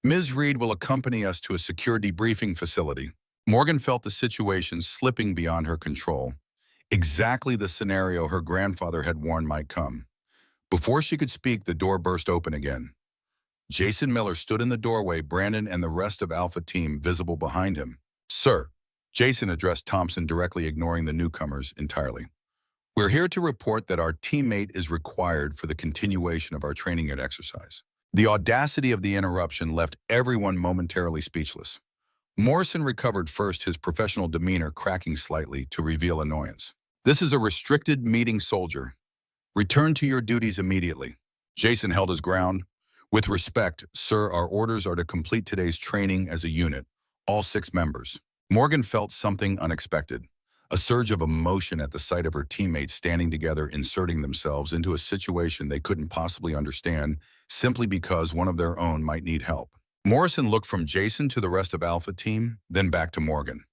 Ms. Reed will accompany us to a secure debriefing facility. Morgan felt the situation slipping beyond her control. Exactly the scenario her grandfather had warned might come. Before she could speak, the door burst open again. Jason Miller stood in the doorway, Brandon and the rest of Alpha Team visible behind him. Sir, Jason addressed Thompson directly, ignoring the newcomers entirely. We're here to report that our teammate is required for the continuation of our training and exercise. The audacity of the interruption left everyone momentarily speechless. Morrison recovered first, his professional demeanor cracking slightly to reveal annoyance. This is a restricted meeting, soldier. Return to your duties immediately. Jason held his ground. With respect, sir, our orders are to complete today's training as a unit, all 6 members. Morgan felt something unexpected. A surge of emotion at the sight of her teammates standing together, inserting themselves into a situation they couldn't possibly understand simply because one of their own might need help. Morrison looked from Jason to the rest of Alpha Team, then back to Morgan.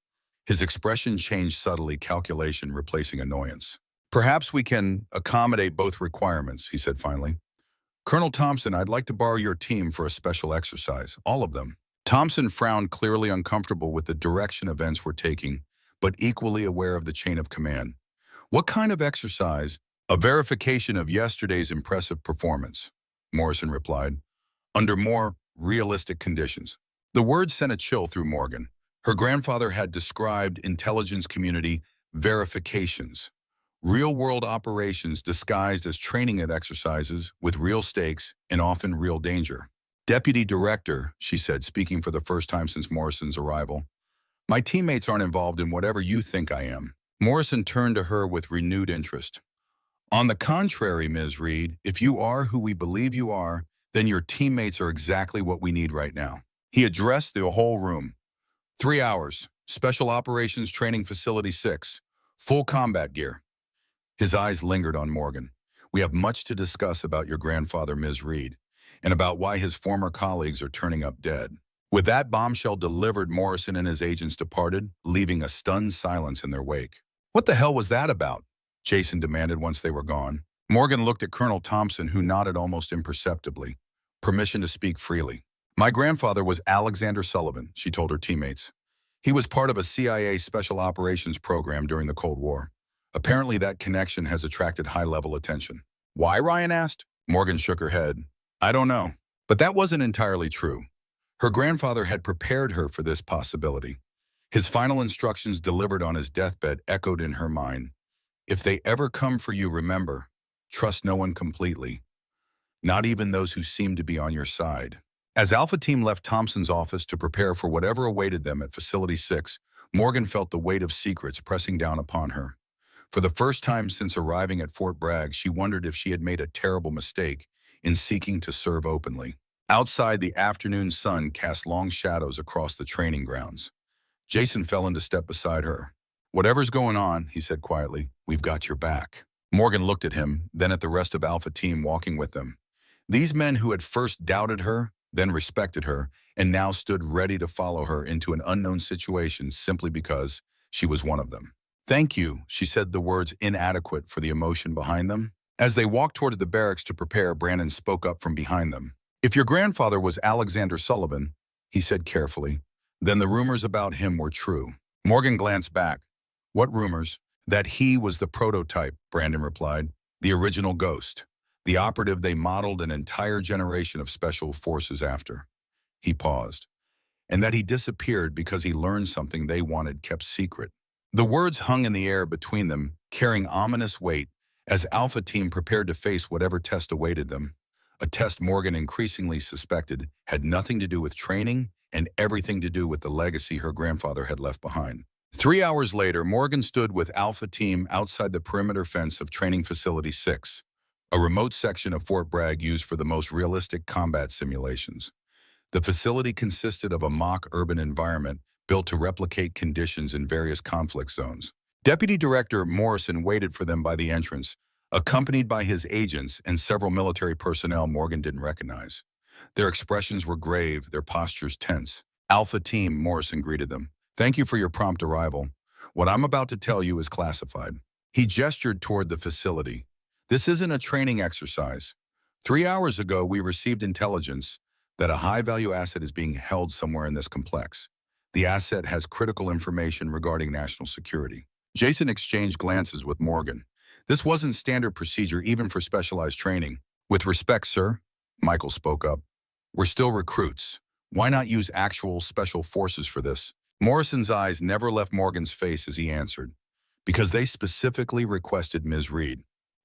His expression changed subtly, calculation replacing annoyance. Perhaps we can accommodate both requirements, he said finally. Colonel Thompson, I'd like to borrow your team for a special exercise, all of them. Thompson frowned, clearly uncomfortable with the direction events were taking, but equally aware of the chain of command. What kind of exercise? A verification of yesterday's impressive performance, Morrison replied, under more realistic conditions. The words sent a chill through Morgan. Her grandfather had described intelligence community verifications, real-world operations disguised as training and exercises with real stakes and often real danger. Deputy Director, she said, speaking for the first time since Morrison's arrival. My teammates aren't involved in whatever you think I am. Morrison turned to her with renewed interest. On the contrary, Ms. Reed, if you are who we believe you are, then your teammates are exactly what we need right now. He addressed the whole room. 3 hours, Special Operations Training Facility 6, full combat gear. His eyes lingered on Morgan. We have much to discuss about your grandfather, Ms. Reed, and about why his former colleagues are turning up dead. With that bombshell delivered, Morrison and his agents departed, leaving a stunned silence in their wake. What the hell was that about? Jason demanded once they were gone. Morgan looked at Colonel Thompson, who nodded almost imperceptibly. Permission to speak freely. My grandfather was Alexander Sullivan, she told her teammates. He was part of a CIA Special Operations program during the Cold War. Apparently that connection has attracted high-level attention. Why, Ryan asked? Morgan shook her head. I don't know. But that wasn't entirely true. Her grandfather had prepared her for this possibility. His final instructions delivered on his deathbed echoed in her mind. If they ever come for you, remember, trust no one completely, not even those who seem to be on your side. As Alpha Team left Thompson's office to prepare for whatever awaited them at Facility 6, Morgan felt the weight of secrets pressing down upon her. For the first time since arriving at Fort Bragg, she wondered if she had made a terrible mistake in seeking to serve openly. Outside, the afternoon sun cast long shadows across the training grounds. Jason fell into step beside her. Whatever's going on, he said quietly, we've got your back. Morgan looked at him, then at the rest of Alpha Team walking with them. These men who had first doubted her, then respected her, and now stood ready to follow her into an unknown situation simply because she was one of them. Thank you, she said, the words inadequate for the emotion behind them. As they walked toward the barracks to prepare, Brandon spoke up from behind them. If your grandfather was Alexander Sullivan, he said carefully, then the rumors about him were true. Morgan glanced back. What rumors? That he was the prototype, Brandon replied. The original ghost. The operative they modeled an entire generation of special forces after. He paused. And that he disappeared because he learned something they wanted kept secret. The words hung in the air between them, carrying ominous weight as Alpha Team prepared to face whatever test awaited them. A test Morgan increasingly suspected had nothing to do with training and everything to do with the legacy her grandfather had left behind. 3 hours later, Morgan stood with Alpha Team outside the perimeter fence of Training Facility 6, a remote section of Fort Bragg used for the most realistic combat simulations. The facility consisted of a mock urban environment built to replicate conditions in various conflict zones. Deputy Director Morrison waited for them by the entrance, accompanied by his agents and several military personnel Morgan didn't recognize. Their expressions were grave, their postures tense. Alpha Team, Morrison greeted them. Thank you for your prompt arrival. What I'm about to tell you is classified. He gestured toward the facility. This isn't a training exercise. 3 hours ago, we received intelligence that a high-value asset is being held somewhere in this complex. The asset has critical information regarding national security. Jason exchanged glances with Morgan. This wasn't standard procedure even for specialized training. With respect, sir, Michael spoke up. We're still recruits. Why not use actual special forces for this? Morrison's eyes never left Morgan's face as he answered. Because they specifically requested Ms. Reed.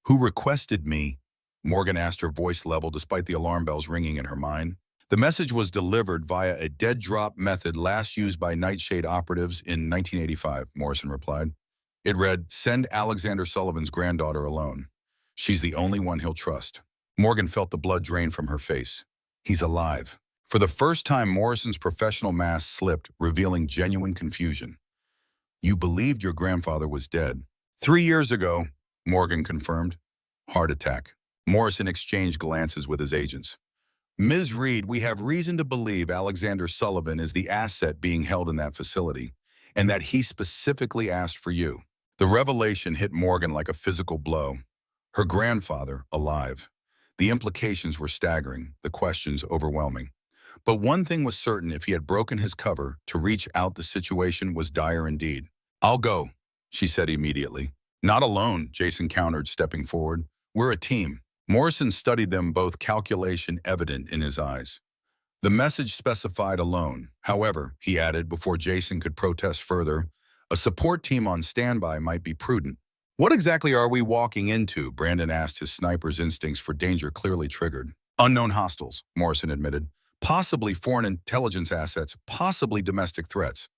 Who requested me? Morgan asked, her voice level despite the alarm bells ringing in her mind. The message was delivered via a dead drop method last used by Nightshade operatives in 1985, Morrison replied. It read, send Alexander Sullivan's granddaughter alone. She's the only one he'll trust. Morgan felt the blood drain from her face. He's alive. For the first time, Morrison's professional mask slipped, revealing genuine confusion. You believed your grandfather was dead. 3 years ago, Morgan confirmed. Heart attack. Morrison exchanged glances with his agents. Ms. Reed, we have reason to believe Alexander Sullivan is the asset being held in that facility, and that he specifically asked for you. The revelation hit Morgan like a physical blow. Her grandfather, alive. The implications were staggering, the questions overwhelming. But one thing was certain, if he had broken his cover, to reach out the situation was dire indeed. I'll go, she said immediately. Not alone, Jason countered, stepping forward. We're a team. Morrison studied them, both, calculation evident in his eyes. The message specified alone. However, he added before Jason could protest further, a support team on standby might be prudent. What exactly are we walking into? Brandon asked, his sniper's instincts for danger clearly triggered. Unknown hostiles, Morrison admitted, possibly foreign intelligence assets, possibly domestic threats.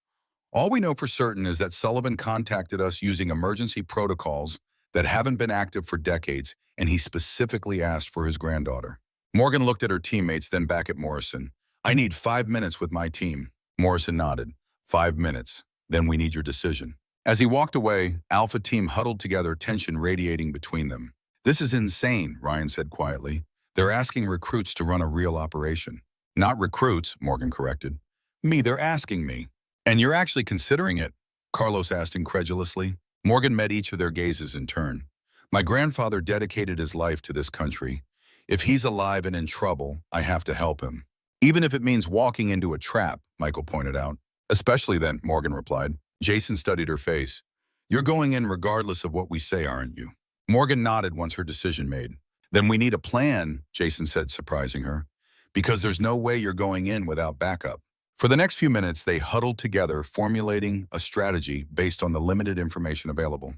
All we know for certain is that Sullivan contacted us using emergency protocols that haven't been active for decades, and he specifically asked for his granddaughter. Morgan looked at her teammates, then back at Morrison. I need 5 minutes with my team. Morrison nodded. 5 minutes. Then we need your decision. As he walked away, Alpha Team huddled together, tension radiating between them. This is insane, Ryan said quietly. They're asking recruits to run a real operation. Not recruits, Morgan corrected. They're asking me. And you're actually considering it? Carlos asked incredulously. Morgan met each of their gazes in turn. My grandfather dedicated his life to this country. If he's alive and in trouble, I have to help him. Even if it means walking into a trap, Michael pointed out. Especially then, Morgan replied. Jason studied her face. You're going in regardless of what we say, aren't you? Morgan nodded once her decision made. Then we need a plan, Jason said, surprising her. Because there's no way you're going in without backup. For the next few minutes, they huddled together, formulating a strategy based on the limited information available.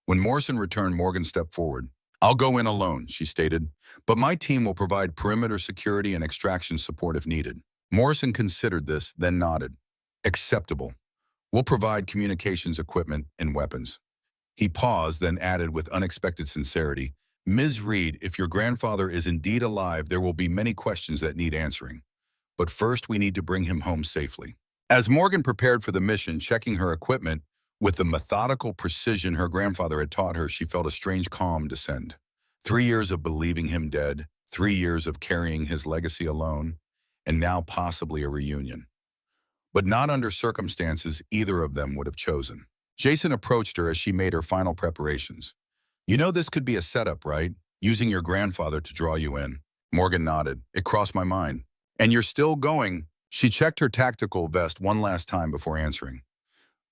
When Morrison returned, Morgan stepped forward. I'll go in alone, she stated, but my team will provide perimeter security and extraction support if needed. Morrison considered this, then nodded. Acceptable. We'll provide communications equipment and weapons. He paused, then added with unexpected sincerity, Ms. Reed, if your grandfather is indeed alive, there will be many questions that need answering. But first, we need to bring him home safely. As Morgan prepared for the mission, checking her equipment, with the methodical precision her grandfather had taught her, she felt a strange calm descend. 3 years of believing him dead, 3 years of carrying his legacy alone, and now possibly a reunion. But not under circumstances either of them would have chosen. Jason approached her as she made her final preparations. You know this could be a setup, right? Using your grandfather to draw you in. Morgan nodded. It crossed my mind. And you're still going? She checked her tactical vest one last time before answering.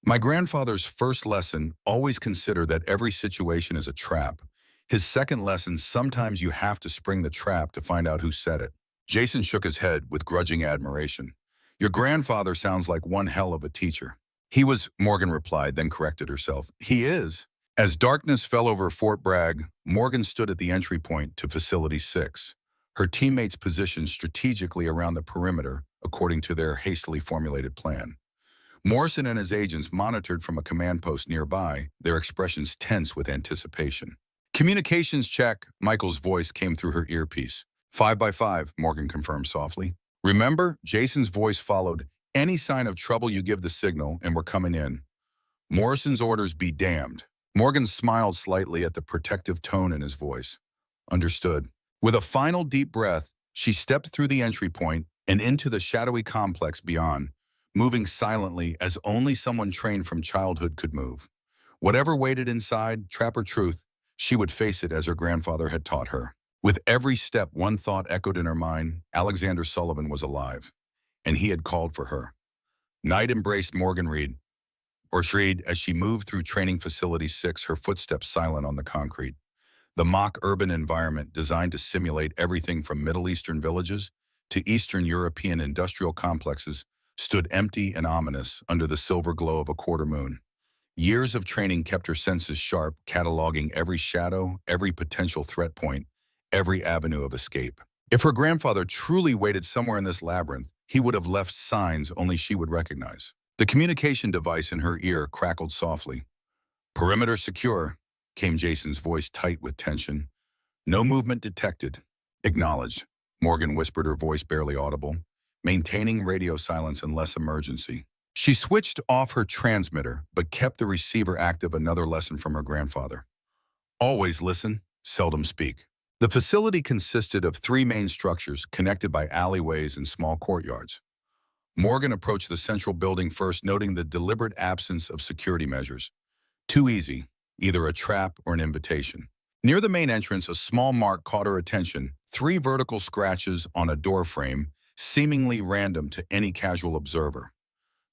My grandfather's first lesson, always consider that every situation is a trap. His second lesson, sometimes you have to spring the trap to find out who set it. Jason shook his head with grudging admiration. Your grandfather sounds like one hell of a teacher. He was, Morgan replied, then corrected herself. He is. As darkness fell over Fort Bragg, Morgan stood at the entry point to Facility 6. Her teammates positioned strategically around the perimeter according to their hastily formulated plan. Morrison and his agents monitored from a command post nearby, their expressions tense with anticipation. Communications check, Michael's voice came through her earpiece. 5 by 5, Morgan confirmed softly. Remember, Jason's voice followed. Any sign of trouble you give the signal, and we're coming in. Morrison's orders be damned. Morgan smiled slightly at the protective tone in his voice. Understood. With a final deep breath, she stepped through the entry point and into the shadowy complex beyond, moving silently as only someone trained from childhood could move. Whatever waited inside, trap or truth, she would face it as her grandfather had taught her. With every step, one thought echoed in her mind: Alexander Sullivan was alive, and he had called for her. Night embraced Morgan Reed, or Shreed, as she moved through Training Facility 6, her footsteps silent on the concrete. The mock urban environment, designed to simulate everything from Middle Eastern villages to Eastern European industrial complexes, stood empty and ominous under the silver glow of a quarter moon. Years of training kept her senses sharp, cataloging every shadow, every potential threat point, every avenue of escape. If her grandfather truly waited somewhere in this labyrinth, he would have left signs only she would recognize. The communication device in her ear crackled softly. Perimeter secure, came Jason's voice tight with tension. No movement detected. Acknowledged. Morgan whispered, her voice barely audible, maintaining radio silence unless emergency. She switched off her transmitter, but kept the receiver active, another lesson from her grandfather. Always listen, seldom speak. The facility consisted of 3 main structures connected by alleyways and small courtyards. Morgan approached the central building first, noting the deliberate absence of security measures. Too easy, either a trap or an invitation. Near the main entrance, a small mark caught her attention: 3 vertical scratches on a door frame, seemingly random to any casual observer.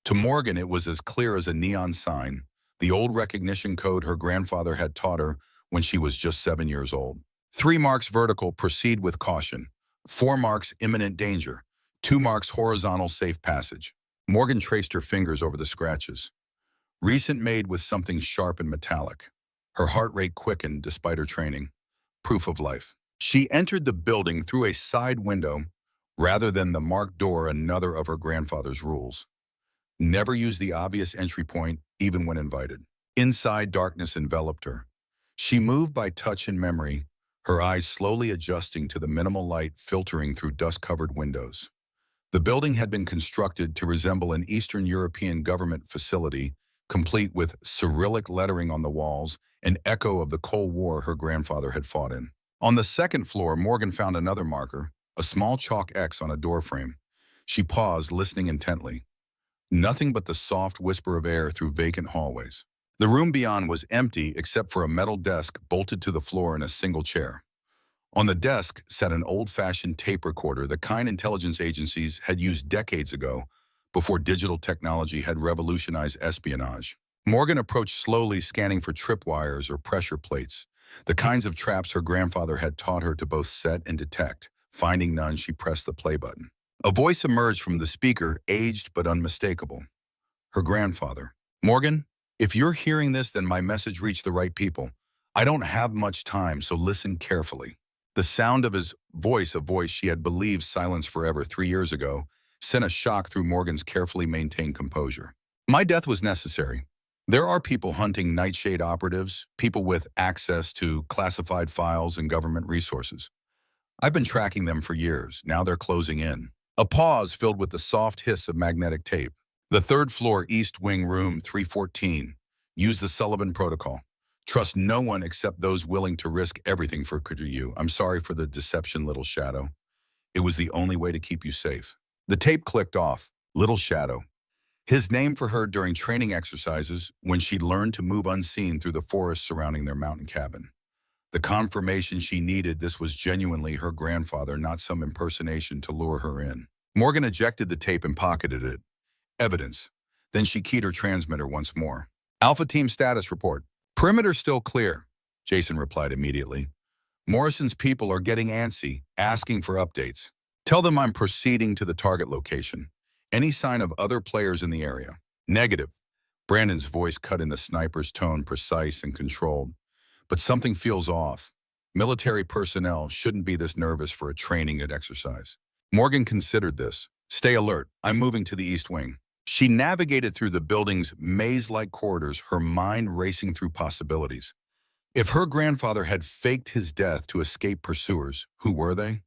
To Morgan, it was as clear as a neon sign, the old recognition code her grandfather had taught her when she was just 7 years old. 3 marks vertical, proceed with caution. 4 marks, imminent danger. 2 marks, horizontal, safe passage. Morgan traced her fingers over the scratches. Recent made with something sharp and metallic. Her heart rate quickened despite her training. Proof of life. She entered the building through a side window, Rather than the marked door, another of her grandfather's rules. Never use the obvious entry point, even when invited. Inside, darkness enveloped her. She moved by touch and memory, her eyes slowly adjusting to the minimal light filtering through dust-covered windows. The building had been constructed to resemble an Eastern European government facility, complete with Cyrillic lettering on the walls, an echo of the Cold War her grandfather had fought in. On the second floor, Morgan found another marker, a small chalk X on a doorframe. She paused, listening intently. Nothing but the soft whisper of air through vacant hallways. The room beyond was empty except for a metal desk bolted to the floor and a single chair. On the desk sat an old-fashioned tape recorder, the kind intelligence agencies had used decades ago, before digital technology had revolutionized espionage. Morgan approached slowly, scanning for tripwires or pressure plates, the kinds of traps her grandfather had taught her to both set and detect. Finding none, she pressed the play button. A voice emerged from the speaker, aged but unmistakable. Her grandfather. "Morgan, if you're hearing this, then my message reached the right people. I don't have much time, so listen carefully." The sound of his voice, a voice she had believed silenced forever 3 years ago, sent a shock through Morgan's carefully maintained composure. "My death was necessary. There are people hunting nightshade operatives, people with access to classified files and government resources. I've been tracking them for years. Now they're closing in." A pause filled with the soft hiss of magnetic tape. "The third floor, East Wing, room 314. Use the Sullivan Protocol. Trust no one except those willing to risk everything for you. I'm sorry for the deception, Little Shadow. It was the only way to keep you safe." The tape clicked off. Little Shadow. His name for her during training exercises when she learned to move unseen through the forest surrounding their mountain cabin. The confirmation she needed, this was genuinely her grandfather, not some impersonation to lure her in. Morgan ejected the tape and pocketed it. Evidence. Then she keyed her transmitter once more. "Alpha Team status report. Perimeter still clear," Jason replied immediately. "Morrison's people are getting antsy, asking for updates. Tell them I'm proceeding to the target location. Any sign of other players in the area?" "Negative." Brandon's voice cut in the sniper's tone, precise and controlled. "But something feels off. Military personnel shouldn't be this nervous for a training exercise." Morgan considered this. "Stay alert. I'm moving to the East Wing." She navigated through the building's maze-like corridors, her mind racing through possibilities. If her grandfather had faked his death to escape pursuers, who were they?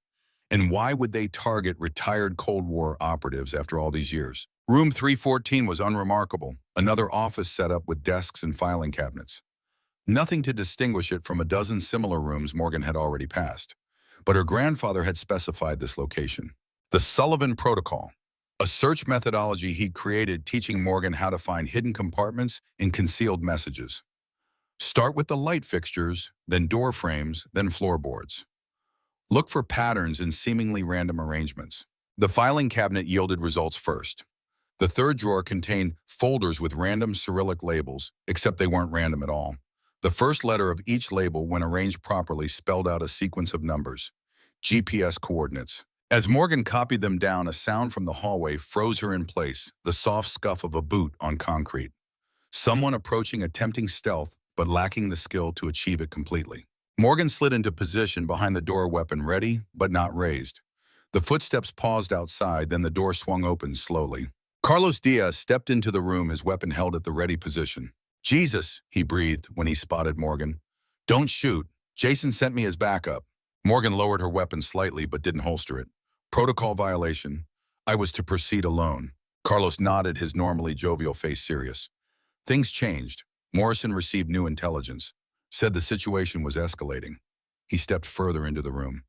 And why would they target retired Cold War operatives after all these years? Room 314 was unremarkable, another office set up with desks and filing cabinets. Nothing to distinguish it from a dozen similar rooms Morgan had already passed. But her grandfather had specified this location. The Sullivan Protocol, a search methodology he'd created teaching Morgan how to find hidden compartments and concealed messages. Start with the light fixtures, then door frames, then floorboards. Look for patterns in seemingly random arrangements. The filing cabinet yielded results first. The third drawer contained folders with random Cyrillic labels, except they weren't random at all. The first letter of each label, when arranged properly, spelled out a sequence of numbers, GPS coordinates. As Morgan copied them down, a sound from the hallway froze her in place, the soft scuff of a boot on concrete. Someone approaching, attempting stealth, but lacking the skill to achieve it completely. Morgan slid into position behind the door, weapon ready, but not raised. The footsteps paused outside, then the door swung open slowly. Carlos Diaz stepped into the room, his weapon held at the ready position. "Jesus," he breathed when he spotted Morgan. "Don't shoot. Jason sent me as backup." Morgan lowered her weapon slightly but didn't holster it. "Protocol violation. I was to proceed alone." Carlos nodded, his normally jovial face serious. Things changed. Morrison received new intelligence. Said the situation was escalating. He stepped further into the room.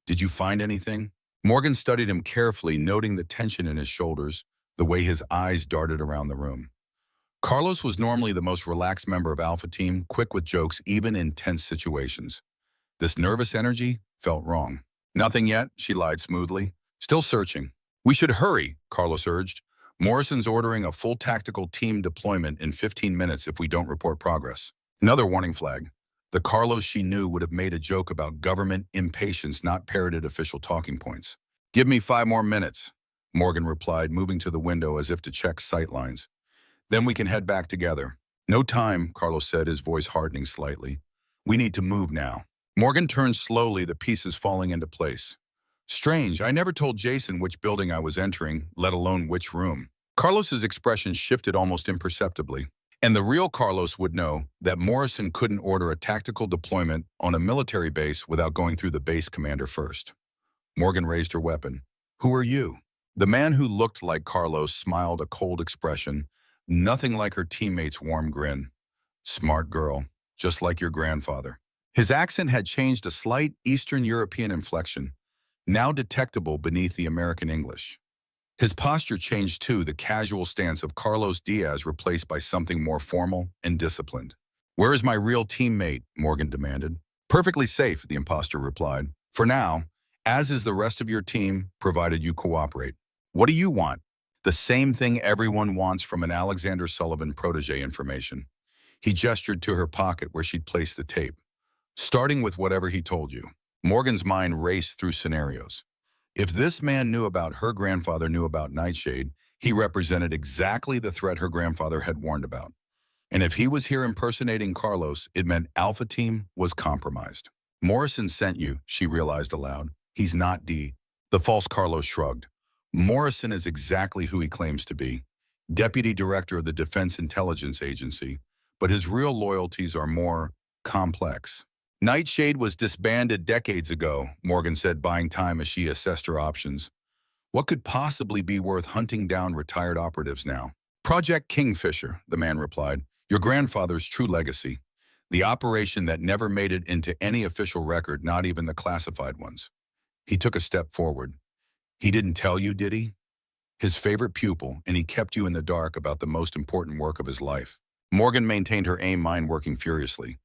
"Did you find anything?" Morgan studied him carefully, noting the tension in his shoulders, the way his eyes darted around the room. Carlos was normally the most relaxed member of Alpha Team, quick with jokes even in tense situations. This nervous energy felt wrong. "Nothing yet," she lied smoothly. "Still searching." "We should hurry," Carlos urged. "Morrison's ordering a full tactical team deployment in 15 minutes if we don't report progress." Another warning flag. The Carlos she knew would have made a joke about government impatience, not parroted official talking points. "Give me 5 more minutes," Morgan replied, moving to the window as if to check sightlines. "Then we can head back together." "No time," Carlos said, his voice hardening slightly. "We need to move now." Morgan turned slowly, the pieces falling into place. Strange, I never told Jason which building I was entering, let alone which room. Carlos's expression shifted almost imperceptibly. And the real Carlos would know that Morrison couldn't order a tactical deployment on a military base without going through the base commander first. Morgan raised her weapon. Who are you? The man who looked like Carlos smiled a cold expression, nothing like her teammate's warm grin. Smart girl, just like your grandfather. His accent had changed a slight Eastern European inflection, now detectable beneath the American English. His posture changed too, the casual stance of Carlos Diaz replaced by something more formal and disciplined. Where is my real teammate? Morgan demanded. Perfectly safe, the imposter replied. For now, as is the rest of your team, provided you cooperate. What do you want? The same thing everyone wants from an Alexander Sullivan protege information. He gestured to her pocket where she'd placed the tape. Starting with whatever he told you. Morgan's mind raced through scenarios. If this man knew about her grandfather knew about Nightshade, he represented exactly the threat her grandfather had warned about. And if he was here impersonating Carlos, it meant Alpha Team was compromised. Morrison sent you, she realized aloud. He's not D. The false Carlos shrugged. Morrison is exactly who he claims to be. Deputy Director of the Defense Intelligence Agency. But his real loyalties are more complex. Nightshade was disbanded decades ago, Morgan said, buying time as she assessed her options. What could possibly be worth hunting down retired operatives now? Project Kingfisher, the man replied. Your grandfather's true legacy. The operation that never made it into any official record, not even the classified ones. He took a step forward. He didn't tell you, did he? His favorite pupil, and he kept you in the dark about the most important work of his life. Morgan maintained her aim, mind working furiously.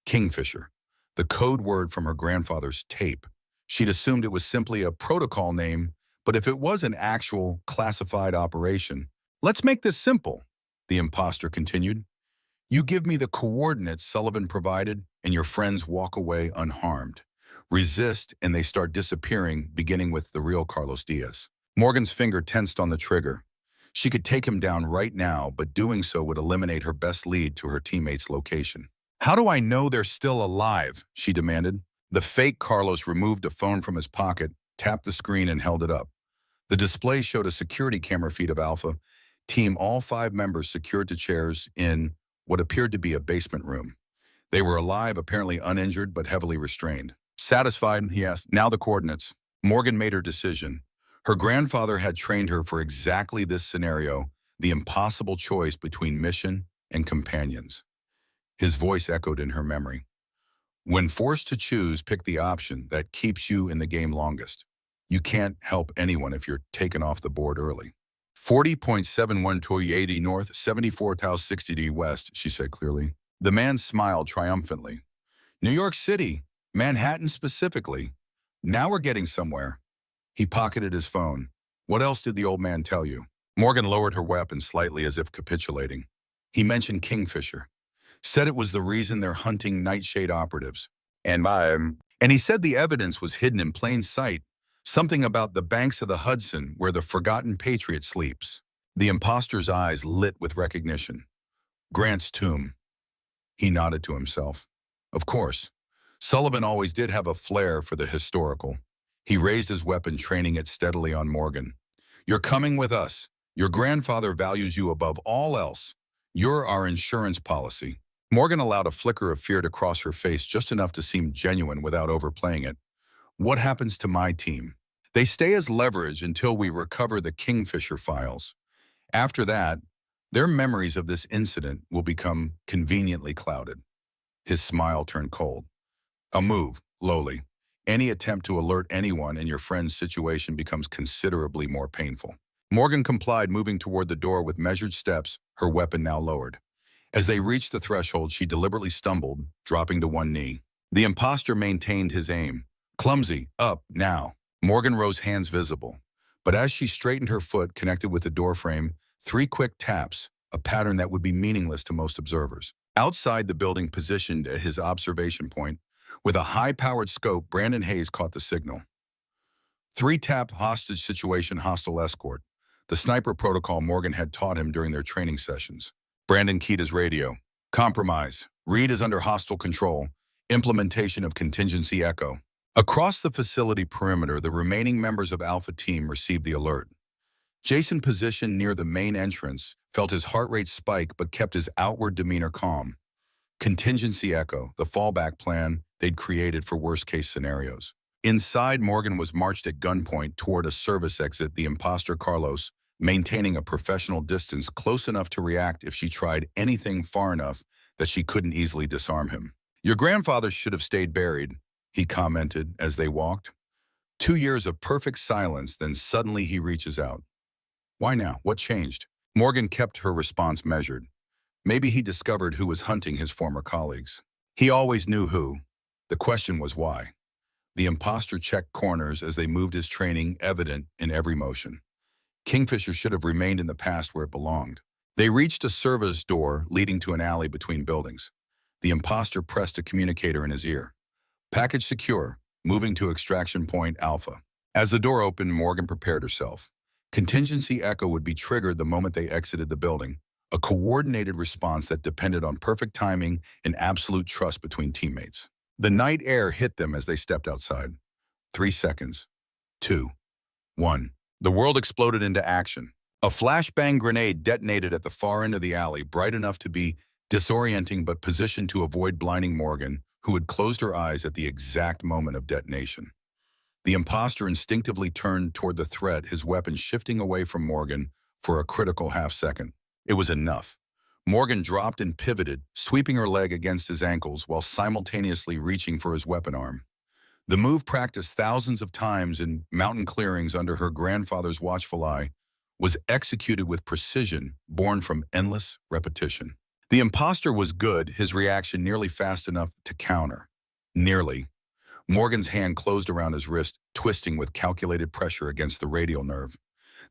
Kingfisher. The code word from her grandfather's tape. She'd assumed it was simply a protocol name, but if it was an actual classified operation, let's make this simple, the imposter continued. You give me the coordinates Sullivan provided, and your friends walk away unharmed. Resist, and they start disappearing, beginning with the real Carlos Diaz. Morgan's finger tensed on the trigger. She could take him down right now, but doing so would eliminate her best lead to her teammate's location. How do I know they're still alive? She demanded. The fake Carlos removed a phone from his pocket, tapped the screen, and held it up. The display showed a security camera feed of Alpha Team, all 5 members secured to chairs in what appeared to be a basement room. They were alive, apparently uninjured, but heavily restrained. Satisfied, he asked. Now the coordinates. Morgan made her decision. Her grandfather had trained her for exactly this scenario, the impossible choice between mission and companions. His voice echoed in her memory. When forced to choose, pick the option that keeps you in the game longest. You can't help anyone if you're taken off the board early. 40.71 North, 74 Tau 60D West, she said clearly. The man smiled triumphantly. New York City, Manhattan specifically. Now we're getting somewhere. He pocketed his phone. What else did the old man tell you? Morgan lowered her weapon slightly as if capitulating. He mentioned Kingfisher. Said it was the reason they're hunting Nightshade operatives. And he said the evidence was hidden in plain sight. Something about the banks of the Hudson where the forgotten patriot sleeps. The imposter's eyes lit with recognition. Grant's tomb. He nodded to himself. Of course. Sullivan always did have a flair for the historical. He raised his weapon, training it steadily on Morgan. You're coming with us. Your grandfather values you above all else. You're our insurance policy. Morgan allowed a flicker of fear to cross her face, just enough to seem genuine without overplaying it. What happens to my team? They stay as leverage until we recover the Kingfisher files. After that, their memories of this incident will become conveniently clouded. His smile turned cold. A move, lowly. Any attempt to alert anyone in your friend's situation becomes considerably more painful. Morgan complied, moving toward the door with measured steps, her weapon now lowered. As they reached the threshold, she deliberately stumbled, dropping to one knee. The imposter maintained his aim. Clumsy, up, now. Morgan rose, hands visible. But as she straightened her foot, connected with the doorframe, 3 quick taps, a pattern that would be meaningless to most observers. Outside the building, positioned at his observation point, with a high-powered scope, Brandon Hayes caught the signal. 3-tap hostage situation, hostile escort. The sniper protocol Morgan had taught him during their training sessions. Brandon keyed his radio. Compromise. Reed is under hostile control. Implementation of contingency echo. Across the facility perimeter, the remaining members of Alpha Team received the alert. Jason, positioned near the main entrance, felt his heart rate spike but kept his outward demeanor calm. Contingency Echo, the fallback plan they'd created for worst-case scenarios. Inside, Morgan was marched at gunpoint toward a service exit, the imposter Carlos, maintaining a professional distance close enough to react if she tried anything far enough that she couldn't easily disarm him. "Your grandfather should have stayed buried," he commented as they walked. 2 years of perfect silence, then suddenly he reaches out. "Why now? What changed?" Morgan kept her response measured. Maybe he discovered who was hunting his former colleagues. He always knew who. The question was why. The imposter checked corners as they moved, his training evident in every motion. Kingfisher should have remained in the past where it belonged. They reached a service door leading to an alley between buildings. The imposter pressed a communicator in his ear. "Package secure, moving to extraction point Alpha." As the door opened, Morgan prepared herself. Contingency Echo would be triggered the moment they exited the building, a coordinated response that depended on perfect timing and absolute trust between teammates. The night air hit them as they stepped outside. 3 seconds. 2. 1. The world exploded into action. A flashbang grenade detonated at the far end of the alley, bright enough to be disorienting but positioned to avoid blinding Morgan, who had closed her eyes at the exact moment of detonation. The imposter instinctively turned toward the threat, his weapon shifting away from Morgan for a critical half-second. It was enough. Morgan dropped and pivoted, sweeping her leg against his ankles while simultaneously reaching for his weapon arm. The move, practiced thousands of times in mountain clearings under her grandfather's watchful eye, was executed with precision born from endless repetition. The imposter was good, his reaction nearly fast enough to counter. Nearly. Morgan's hand closed around his wrist, twisting with calculated pressure against the radial nerve.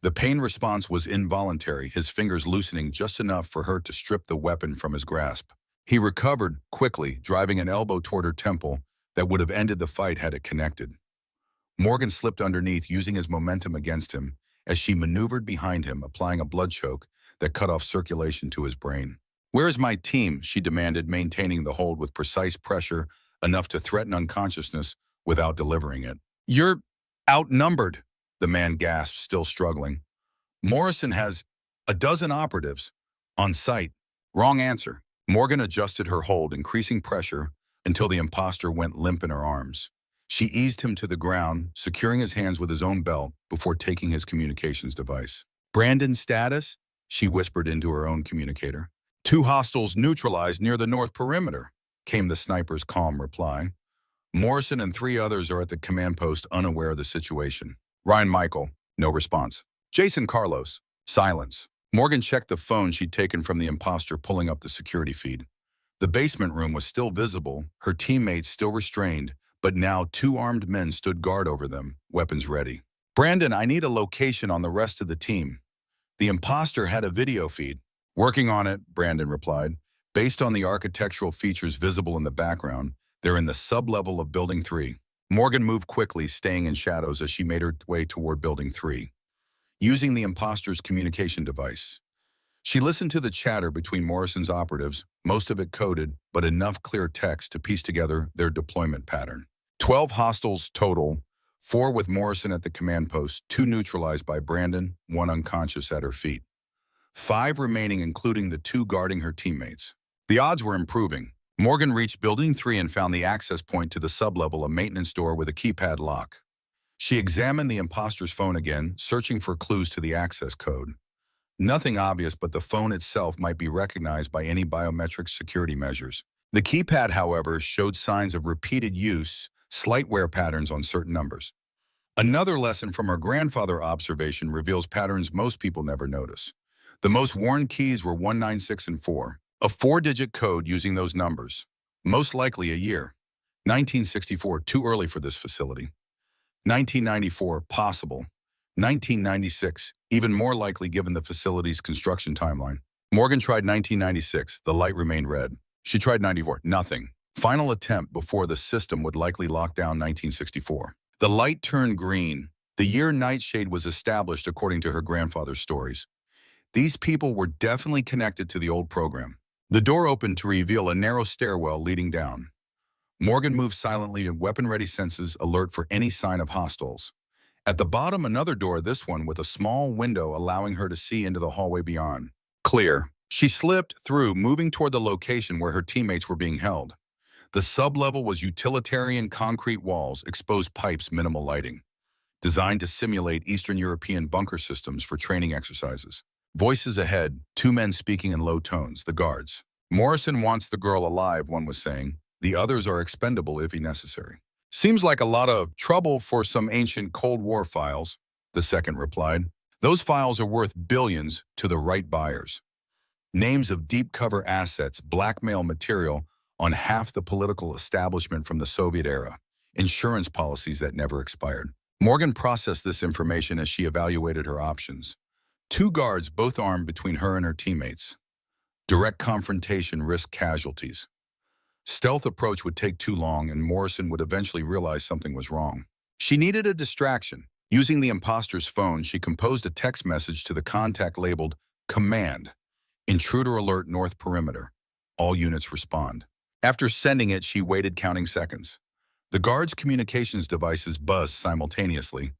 The pain response was involuntary, his fingers loosening just enough for her to strip the weapon from his grasp. He recovered quickly, driving an elbow toward her temple that would have ended the fight had it connected. Morgan slipped underneath, using his momentum against him as she maneuvered behind him, applying a blood choke that cut off circulation to his brain. "Where is my team?" she demanded, maintaining the hold with precise pressure enough to threaten unconsciousness without delivering it. "You're outnumbered," the man gasped, still struggling. "Morrison has a dozen operatives on site." "Wrong answer." Morgan adjusted her hold, increasing pressure until the imposter went limp in her arms. She eased him to the ground, securing his hands with his own belt before taking his communications device. "Brandon's status?" she whispered into her own communicator. "2 hostiles neutralized near the north perimeter," came the sniper's calm reply. "Morrison and 3 others are at the command post, unaware of the situation." "Ryan Michael," no response. "Jason Carlos," silence. Morgan checked the phone she'd taken from the imposter, pulling up the security feed. The basement room was still visible, her teammates still restrained, but now 2 armed men stood guard over them, weapons ready. "Brandon, I need a location on the rest of the team." The imposter had a video feed. "Working on it," Brandon replied. "Based on the architectural features visible in the background, they're in the sub-level of Building 3. Morgan moved quickly, staying in shadows as she made her way toward Building 3. Using the imposter's communication device, she listened to the chatter between Morrison's operatives, most of it coded, but enough clear text to piece together their deployment pattern. 12 hostiles total, 4 with Morrison at the command post, 2 neutralized by Brandon, 1 unconscious at her feet. 5 remaining, including the 2 guarding her teammates. The odds were improving. Morgan reached Building 3 and found the access point to the sublevel, a maintenance door with a keypad lock. She examined the imposter's phone again, searching for clues to the access code. Nothing obvious, but the phone itself might be recognized by any biometric security measures. The keypad, however, showed signs of repeated use, slight wear patterns on certain numbers. Another lesson from her grandfather observation reveals patterns most people never notice. The most worn keys were 196 and 4, a 4-digit code using those numbers. Most likely a year. 1964, too early for this facility. 1994, possible. 1996, even more likely given the facility's construction timeline. Morgan tried 1996, the light remained red. She tried 94, nothing. Final attempt before the system would likely lock down 1964. The light turned green. The year Nightshade was established according to her grandfather's stories. These people were definitely connected to the old program. The door opened to reveal a narrow stairwell leading down. Morgan moved silently in weapon-ready senses alert for any sign of hostiles. At the bottom, another door, this one with a small window allowing her to see into the hallway beyond. Clear. She slipped through, moving toward the location where her teammates were being held. The sub-level was utilitarian concrete walls, exposed pipes, minimal lighting, designed to simulate Eastern European bunker systems for training exercises. Voices ahead, two men speaking in low tones, the guards. Morrison wants the girl alive, one was saying. The others are expendable if necessary. Seems like a lot of trouble for some ancient Cold War files, the second replied. Those files are worth billions to the right buyers. Names of deep cover assets, blackmail material on half the political establishment from the Soviet era, insurance policies that never expired. Morgan processed this information as she evaluated her options. Two guards, both armed, between her and her teammates. Direct confrontation risked casualties. Stealth approach would take too long, and Morrison would eventually realize something was wrong. She needed a distraction. Using the imposter's phone, she composed a text message to the contact labeled Command. Intruder alert north perimeter. All units respond. After sending it, she waited, counting seconds. The guards' communications devices buzzed simultaneously.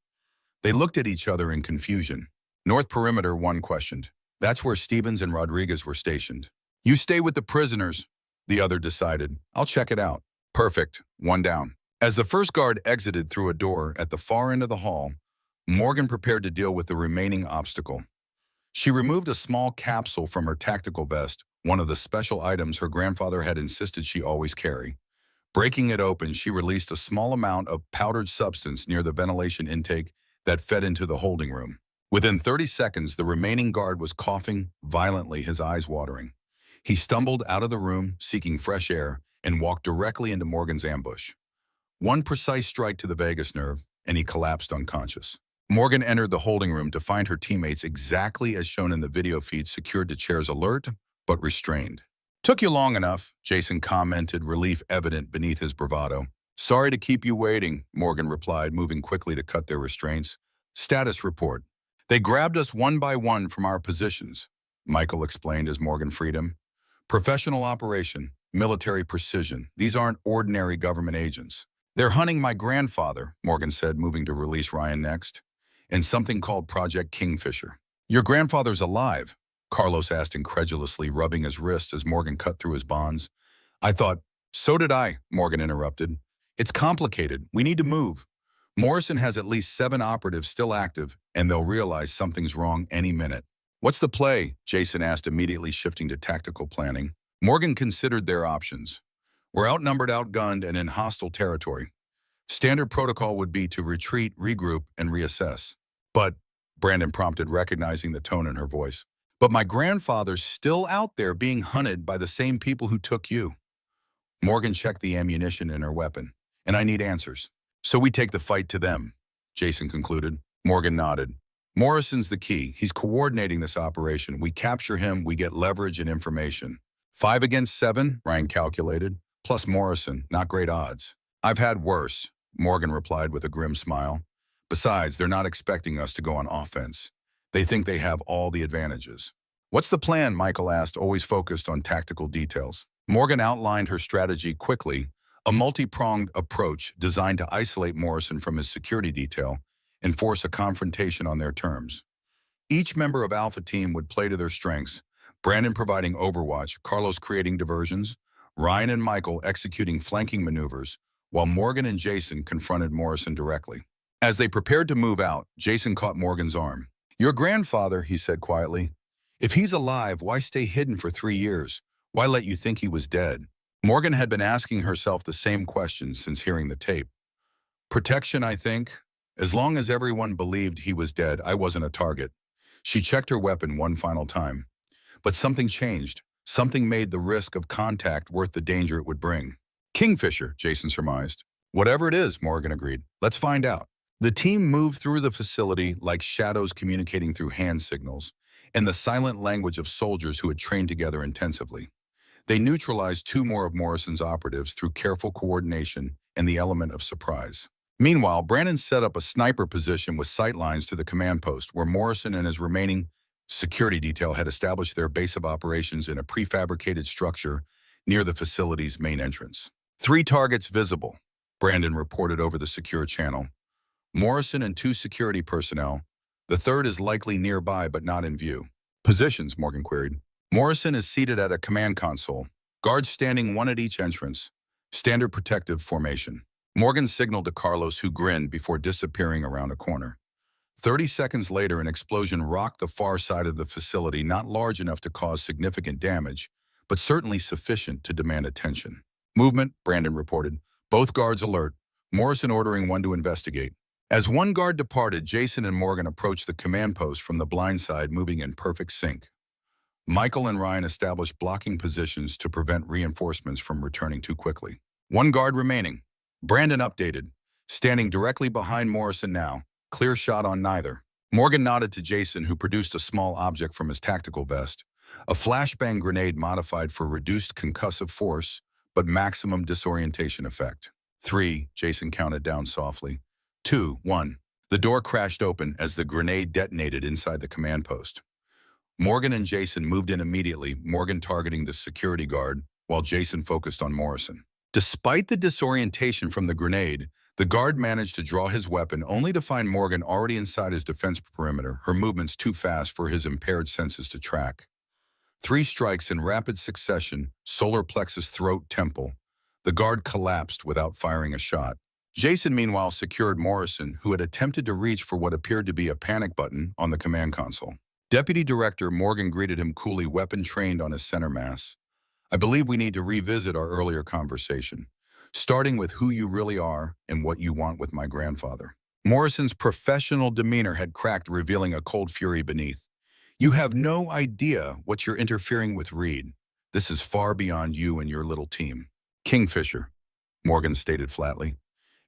They looked at each other in confusion. North perimeter, one questioned. That's where Stevens and Rodriguez were stationed. You stay with the prisoners, the other decided. I'll check it out. Perfect. One down. As the first guard exited through a door at the far end of the hall, Morgan prepared to deal with the remaining obstacle. She removed a small capsule from her tactical vest, one of the special items her grandfather had insisted she always carry. Breaking it open, she released a small amount of powdered substance near the ventilation intake that fed into the holding room. Within 30 seconds, the remaining guard was coughing violently, his eyes watering. He stumbled out of the room, seeking fresh air, and walked directly into Morgan's ambush. One precise strike to the vagus nerve, and he collapsed unconscious. Morgan entered the holding room to find her teammates exactly as shown in the video feed, secured to chairs, alert but restrained. Took you long enough, Jason commented, relief evident beneath his bravado. Sorry to keep you waiting, Morgan replied, moving quickly to cut their restraints. Status report. They grabbed us one by one from our positions, Michael explained as Morgan freed him. Professional operation, military precision. These aren't ordinary government agents. They're hunting my grandfather, Morgan said, moving to release Ryan next, and something called Project Kingfisher. Your grandfather's alive, Carlos asked incredulously, rubbing his wrist as Morgan cut through his bonds. I thought, so did I, Morgan interrupted. It's complicated. We need to move. Morrison has at least 7 operatives still active, and they'll realize something's wrong any minute. What's the play? Jason asked, immediately shifting to tactical planning. Morgan considered their options. We're outnumbered, outgunned, and in hostile territory. Standard protocol would be to retreat, regroup, and reassess. But, Brandon prompted, recognizing the tone in her voice. But my grandfather's still out there being hunted by the same people who took you. Morgan checked the ammunition in her weapon. And I need answers. So we take the fight to them, Jason concluded. Morgan nodded. Morrison's the key. He's coordinating this operation. We capture him, we get leverage and information. 5 against 7, Ryan calculated, plus Morrison, not great odds. I've had worse, Morgan replied with a grim smile. Besides, they're not expecting us to go on offense. They think they have all the advantages. What's the plan? Michael asked, always focused on tactical details. Morgan outlined her strategy quickly, a multi-pronged approach designed to isolate Morrison from his security detail and force a confrontation on their terms. Each member of Alpha Team would play to their strengths, Brandon providing overwatch, Carlos creating diversions, Ryan and Michael executing flanking maneuvers, while Morgan and Jason confronted Morrison directly. As they prepared to move out, Jason caught Morgan's arm. Your grandfather, he said quietly. If he's alive, why stay hidden for 3 years? Why let you think he was dead? Morgan had been asking herself the same question since hearing the tape. Protection, I think. As long as everyone believed he was dead, I wasn't a target. She checked her weapon one final time. But something changed. Something made the risk of contact worth the danger it would bring. Kingfisher, Jason surmised. Whatever it is, Morgan agreed. Let's find out. The team moved through the facility like shadows communicating through hand signals and the silent language of soldiers who had trained together intensively. They neutralized 2 more of Morrison's operatives through careful coordination and the element of surprise. Meanwhile, Brandon set up a sniper position with sight lines to the command post where Morrison and his remaining security detail had established their base of operations in a prefabricated structure near the facility's main entrance. 3 targets visible, Brandon reported over the secure channel. Morrison and 2 security personnel. The third is likely nearby but not in view. Positions, Morgan queried. Morrison is seated at a command console. Guards standing 1 at each entrance. Standard protective formation. Morgan signaled to Carlos, who grinned before disappearing around a corner. 30 seconds later, an explosion rocked the far side of the facility, not large enough to cause significant damage, but certainly sufficient to demand attention. Movement, Brandon reported. Both guards alert. Morrison ordering one to investigate. As one guard departed, Jason and Morgan approached the command post from the blind side, moving in perfect sync. Michael and Ryan established blocking positions to prevent reinforcements from returning too quickly. 1 guard remaining. Brandon updated. Standing directly behind Morrison now. Clear shot on neither. Morgan nodded to Jason, who produced a small object from his tactical vest. A flashbang grenade modified for reduced concussive force, but maximum disorientation effect. 3, Jason counted down softly. 2, 1. The door crashed open as the grenade detonated inside the command post. Morgan and Jason moved in immediately, Morgan targeting the security guard, while Jason focused on Morrison. Despite the disorientation from the grenade, the guard managed to draw his weapon only to find Morgan already inside his defense perimeter, her movements too fast for his impaired senses to track. 3 strikes in rapid succession, solar plexus, throat, temple. The guard collapsed without firing a shot. Jason, meanwhile, secured Morrison, who had attempted to reach for what appeared to be a panic button on the command console. Deputy Director Morgan greeted him coolly, weapon trained on his center mass. I believe we need to revisit our earlier conversation, starting with who you really are and what you want with my grandfather. Morrison's professional demeanor had cracked, revealing a cold fury beneath. You have no idea what you're interfering with, Reed. This is far beyond you and your little team. Kingfisher, Morgan stated flatly.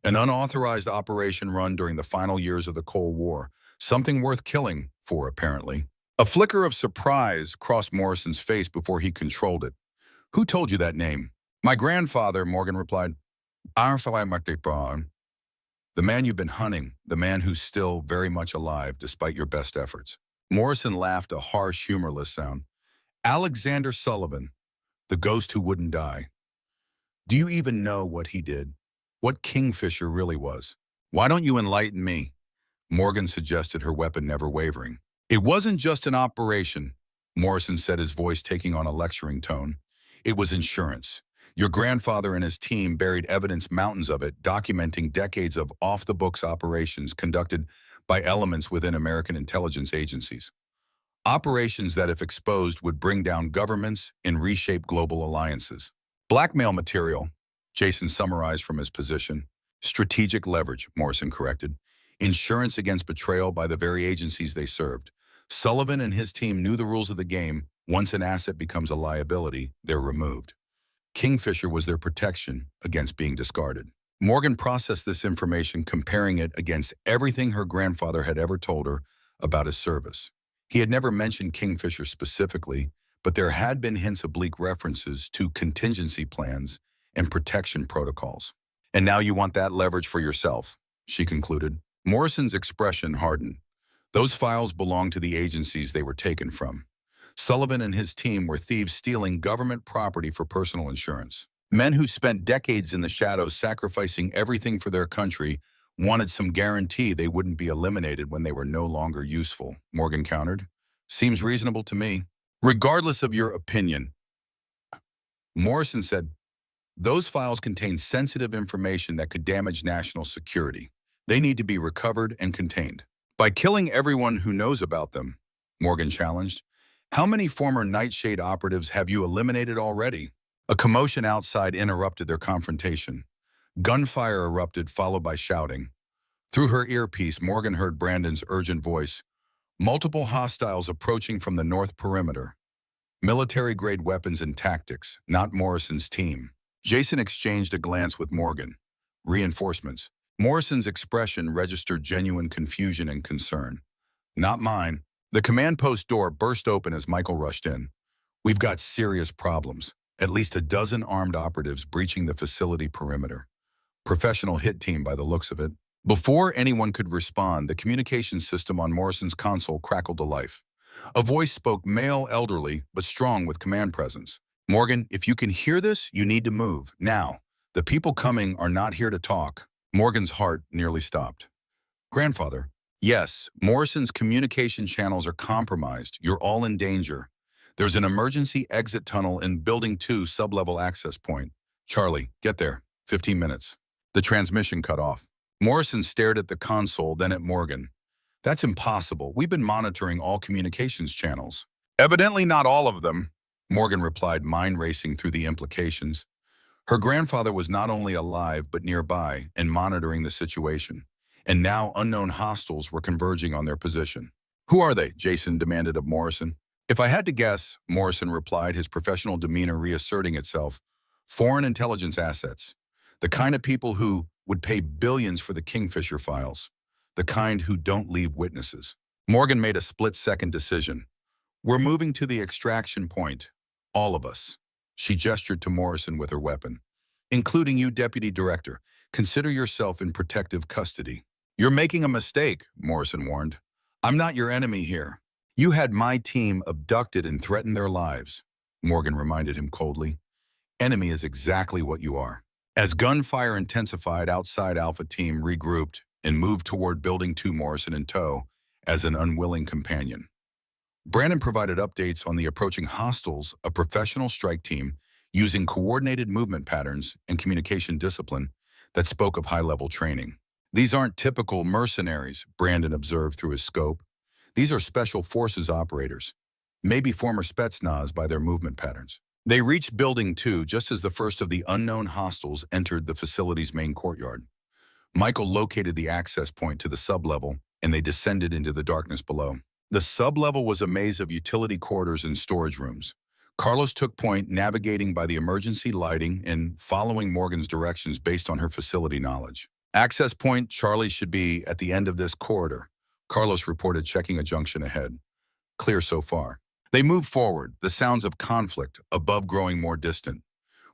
An unauthorized operation run during the final years of the Cold War. Something worth killing for, apparently. A flicker of surprise crossed Morrison's face before he controlled it. Who told you that name? My grandfather, Morgan replied. The man you've been hunting, the man who's still very much alive despite your best efforts. Morrison laughed, a harsh, humorless sound. Alexander Sullivan, the ghost who wouldn't die. Do you even know what he did? What Kingfisher really was? Why don't you enlighten me? Morgan suggested, her weapon never wavering. It wasn't just an operation, Morrison said, his voice taking on a lecturing tone. It was insurance. Your grandfather and his team buried evidence, mountains of it, documenting decades of off-the-books operations conducted by elements within American intelligence agencies. Operations that, if exposed, would bring down governments and reshape global alliances. Blackmail material, Jason summarized from his position. Strategic leverage, Morrison corrected. Insurance against betrayal by the very agencies they served. Sullivan and his team knew the rules of the game. Once an asset becomes a liability, they're removed. Kingfisher was their protection against being discarded. Morgan processed this information, comparing it against everything her grandfather had ever told her about his service. He had never mentioned Kingfisher specifically, but there had been hints of oblique references to contingency plans and protection protocols. And now you want that leverage for yourself, she concluded. Morrison's expression hardened. Those files belonged to the agencies they were taken from. Sullivan and his team were thieves stealing government property for personal insurance. Men who spent decades in the shadows sacrificing everything for their country wanted some guarantee they wouldn't be eliminated when they were no longer useful, Morgan countered. Seems reasonable to me. Regardless of your opinion, Morrison said, those files contain sensitive information that could damage national security. They need to be recovered and contained. By killing everyone who knows about them, Morgan challenged. How many former Nightshade operatives have you eliminated already? A commotion outside interrupted their confrontation. Gunfire erupted, followed by shouting. Through her earpiece, Morgan heard Brandon's urgent voice. Multiple hostiles approaching from the north perimeter. Military-grade weapons and tactics, not Morrison's team. Jason exchanged a glance with Morgan. Reinforcements. Morrison's expression registered genuine confusion and concern. Not mine. The command post door burst open as Michael rushed in. We've got serious problems. At least a dozen armed operatives breaching the facility perimeter. Professional hit team by the looks of it. Before anyone could respond, the communications system on Morrison's console crackled to life. A voice spoke, male, elderly, but strong with command presence. Morgan, if you can hear this, you need to move. Now. The people coming are not here to talk. Morgan's heart nearly stopped. Grandfather. Yes, Morrison's communication channels are compromised. You're all in danger. There's an emergency exit tunnel in Building 2 sublevel access point. Charlie, get there. 15 minutes. The transmission cut off. Morrison stared at the console, then at Morgan. That's impossible. We've been monitoring all communications channels. Evidently not all of them, Morgan replied, mind racing through the implications. Her grandfather was not only alive but nearby and monitoring the situation. And now unknown hostiles were converging on their position. Who are they? Jason demanded of Morrison. If I had to guess, Morrison replied, his professional demeanor reasserting itself, foreign intelligence assets. The kind of people who would pay billions for the Kingfisher files. The kind who don't leave witnesses. Morgan made a split-second decision. We're moving to the extraction point. All of us. She gestured to Morrison with her weapon. Including you, Deputy Director. Consider yourself in protective custody. You're making a mistake, Morrison warned. I'm not your enemy here. You had my team abducted and threatened their lives, Morgan reminded him coldly. Enemy is exactly what you are. As gunfire intensified, outside Alpha Team regrouped and moved toward Building 2, Morrison in tow as an unwilling companion. Brandon provided updates on the approaching hostiles, a professional strike team using coordinated movement patterns and communication discipline that spoke of high-level training. These aren't typical mercenaries, Brandon observed through his scope. These are special forces operators, maybe former Spetsnaz by their movement patterns. They reached Building 2 just as the first of the unknown hostiles entered the facility's main courtyard. Michael located the access point to the sublevel, and they descended into the darkness below. The sublevel was a maze of utility corridors and storage rooms. Carlos took point, navigating by the emergency lighting and following Morgan's directions based on her facility knowledge. Access point, Charlie should be at the end of this corridor. Carlos reported, checking a junction ahead. Clear so far. They moved forward, the sounds of conflict above growing more distant.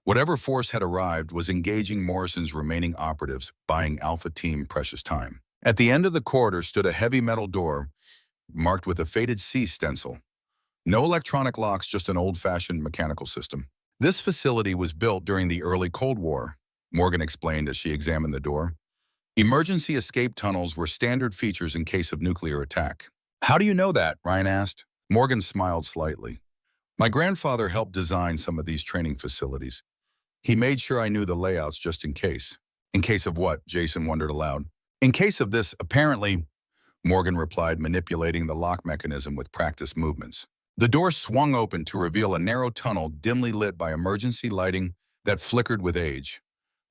Whatever force had arrived was engaging Morrison's remaining operatives, buying Alpha Team precious time. At the end of the corridor stood a heavy metal door marked with a faded C stencil. No electronic locks, just an old-fashioned mechanical system. This facility was built during the early Cold War, Morgan explained as she examined the door. Emergency escape tunnels were standard features in case of nuclear attack. How do you know that? Ryan asked. Morgan smiled slightly. My grandfather helped design some of these training facilities. He made sure I knew the layouts just in case. In case of what? Jason wondered aloud. In case of this, apparently, Morgan replied, manipulating the lock mechanism with practiced movements. The door swung open to reveal a narrow tunnel dimly lit by emergency lighting that flickered with age.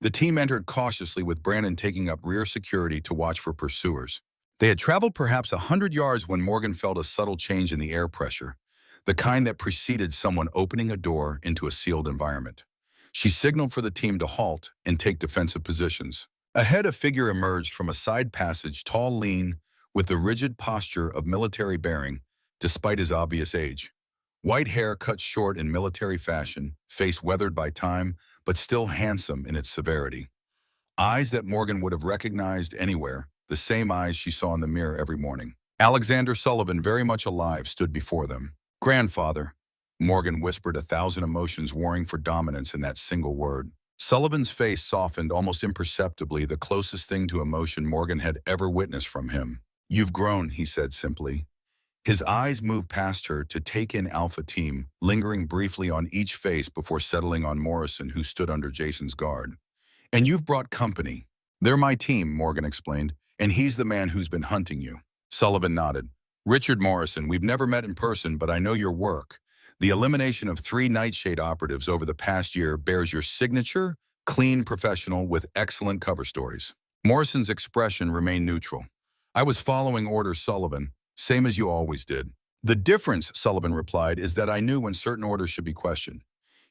The team entered cautiously, with Brandon taking up rear security to watch for pursuers. They had traveled perhaps 100 yards when Morgan felt a subtle change in the air pressure, the kind that preceded someone opening a door into a sealed environment. She signaled for the team to halt and take defensive positions. Ahead, a figure emerged from a side passage, tall, lean, with the rigid posture of military bearing, despite his obvious age. White hair cut short in military fashion, face weathered by time, but still handsome in its severity. Eyes that Morgan would have recognized anywhere, the same eyes she saw in the mirror every morning. Alexander Sullivan, very much alive, stood before them. Grandfather, Morgan whispered, 1,000 emotions warring for dominance in that single word. Sullivan's face softened almost imperceptibly, the closest thing to emotion Morgan had ever witnessed from him. You've grown, he said simply. His eyes moved past her to take in Alpha Team, lingering briefly on each face before settling on Morrison, who stood under Jason's guard. And you've brought company. They're my team, Morgan explained, and he's the man who's been hunting you. Sullivan nodded. Richard Morrison, we've never met in person, but I know your work. The elimination of 3 Nightshade operatives over the past year bears your signature, clean professional with excellent cover stories. Morrison's expression remained neutral. I was following orders, Sullivan, same as you always did. The difference, Sullivan replied, is that I knew when certain orders should be questioned.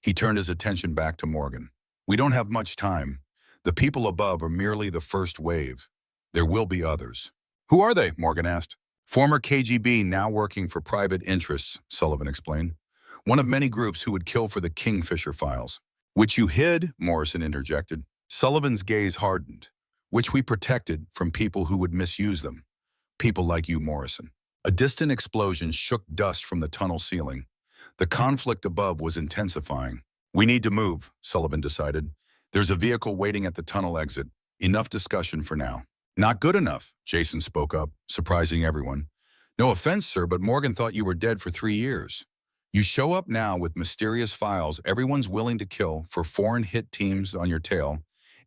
He turned his attention back to Morgan. We don't have much time. The people above are merely the first wave. There will be others. Who are they? Morgan asked. Former KGB, now working for private interests, Sullivan explained. One of many groups who would kill for the Kingfisher files. Which you hid, Morrison interjected. Sullivan's gaze hardened. Which we protected from people who would misuse them. People like you, Morrison. A distant explosion shook dust from the tunnel ceiling. The conflict above was intensifying. We need to move, Sullivan decided. There's a vehicle waiting at the tunnel exit. Enough discussion for now. Not good enough, Jason spoke up, surprising everyone. No offense, sir, but Morgan thought you were dead for 3 years. You show up now with mysterious files everyone's willing to kill for foreign hit teams on your tail,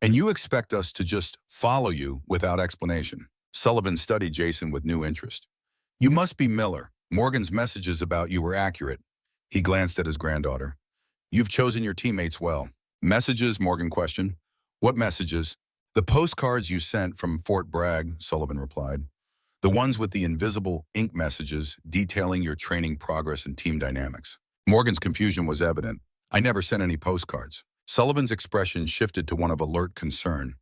and you expect us to just follow you without explanation. Sullivan studied Jason with new interest. You must be Miller. Morgan's messages about you were accurate. He glanced at his granddaughter. You've chosen your teammates well. Messages, Morgan questioned. What messages? The postcards you sent from Fort Bragg, Sullivan replied. The ones with the invisible ink messages detailing your training progress and team dynamics. Morgan's confusion was evident. I never sent any postcards. Sullivan's expression shifted to one of alert concern.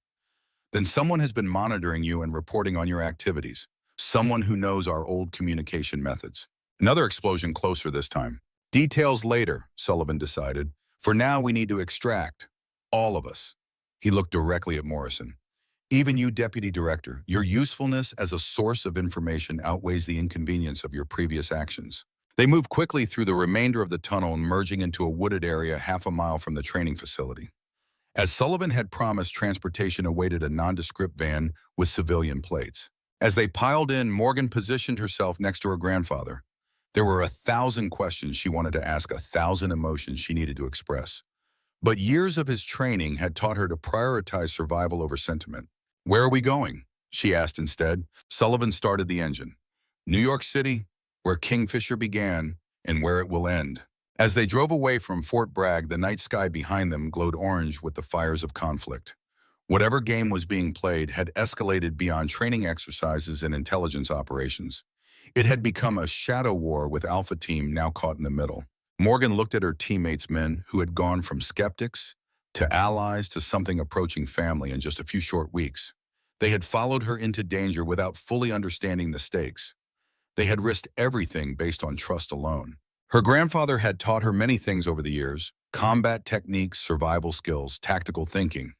Then someone has been monitoring you and reporting on your activities. Someone who knows our old communication methods. Another explosion closer this time. Details later, Sullivan decided. For now, we need to extract. All of us. He looked directly at Morrison. Even you, Deputy Director, your usefulness as a source of information outweighs the inconvenience of your previous actions. They moved quickly through the remainder of the tunnel, merging into a wooded area half a mile from the training facility. As Sullivan had promised, transportation awaited a nondescript van with civilian plates. As they piled in, Morgan positioned herself next to her grandfather. There were 1,000 questions she wanted to ask, 1,000 emotions she needed to express. But years of his training had taught her to prioritize survival over sentiment. Where are we going? She asked instead. Sullivan started the engine. New York City, where Kingfisher began and where it will end. As they drove away from Fort Bragg, the night sky behind them glowed orange with the fires of conflict. Whatever game was being played had escalated beyond training exercises and intelligence operations. It had become a shadow war with Alpha Team now caught in the middle. Morgan looked at her teammates' men who had gone from skeptics to allies to something approaching family in just a few short weeks. They had followed her into danger without fully understanding the stakes. They had risked everything based on trust alone. Her grandfather had taught her many things over the years, combat techniques, survival skills, tactical thinking.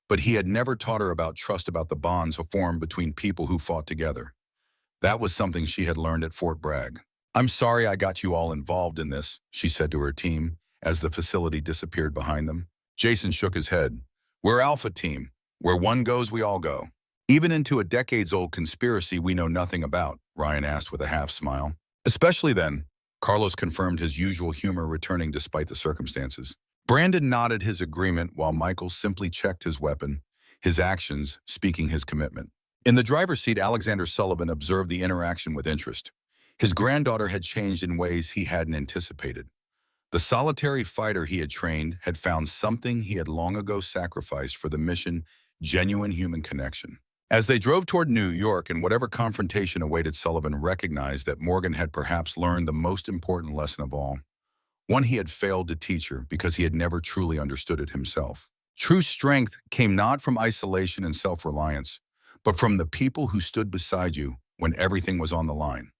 But he had never taught her about trust, about the bonds formed between people who fought together. That was something she had learned at Fort Bragg. I'm sorry I got you all involved in this, she said to her team as the facility disappeared behind them. Jason shook his head. We're Alpha Team. Where one goes, we all go. Even into a decades-old conspiracy we know nothing about, Ryan asked with a half-smile. Especially then, Carlos confirmed, his usual humor returning despite the circumstances. Brandon nodded his agreement while Michael simply checked his weapon, his actions speaking his commitment. In the driver's seat, Alexander Sullivan observed the interaction with interest. His granddaughter had changed in ways he hadn't anticipated. The solitary fighter he had trained had found something he had long ago sacrificed for the mission, genuine human connection. As they drove toward New York, and whatever confrontation awaited, Sullivan recognized that Morgan had perhaps learned the most important lesson of all. One he had failed to teach her because he had never truly understood it himself. True strength came not from isolation and self-reliance, but from the people who stood beside you when everything was on the line.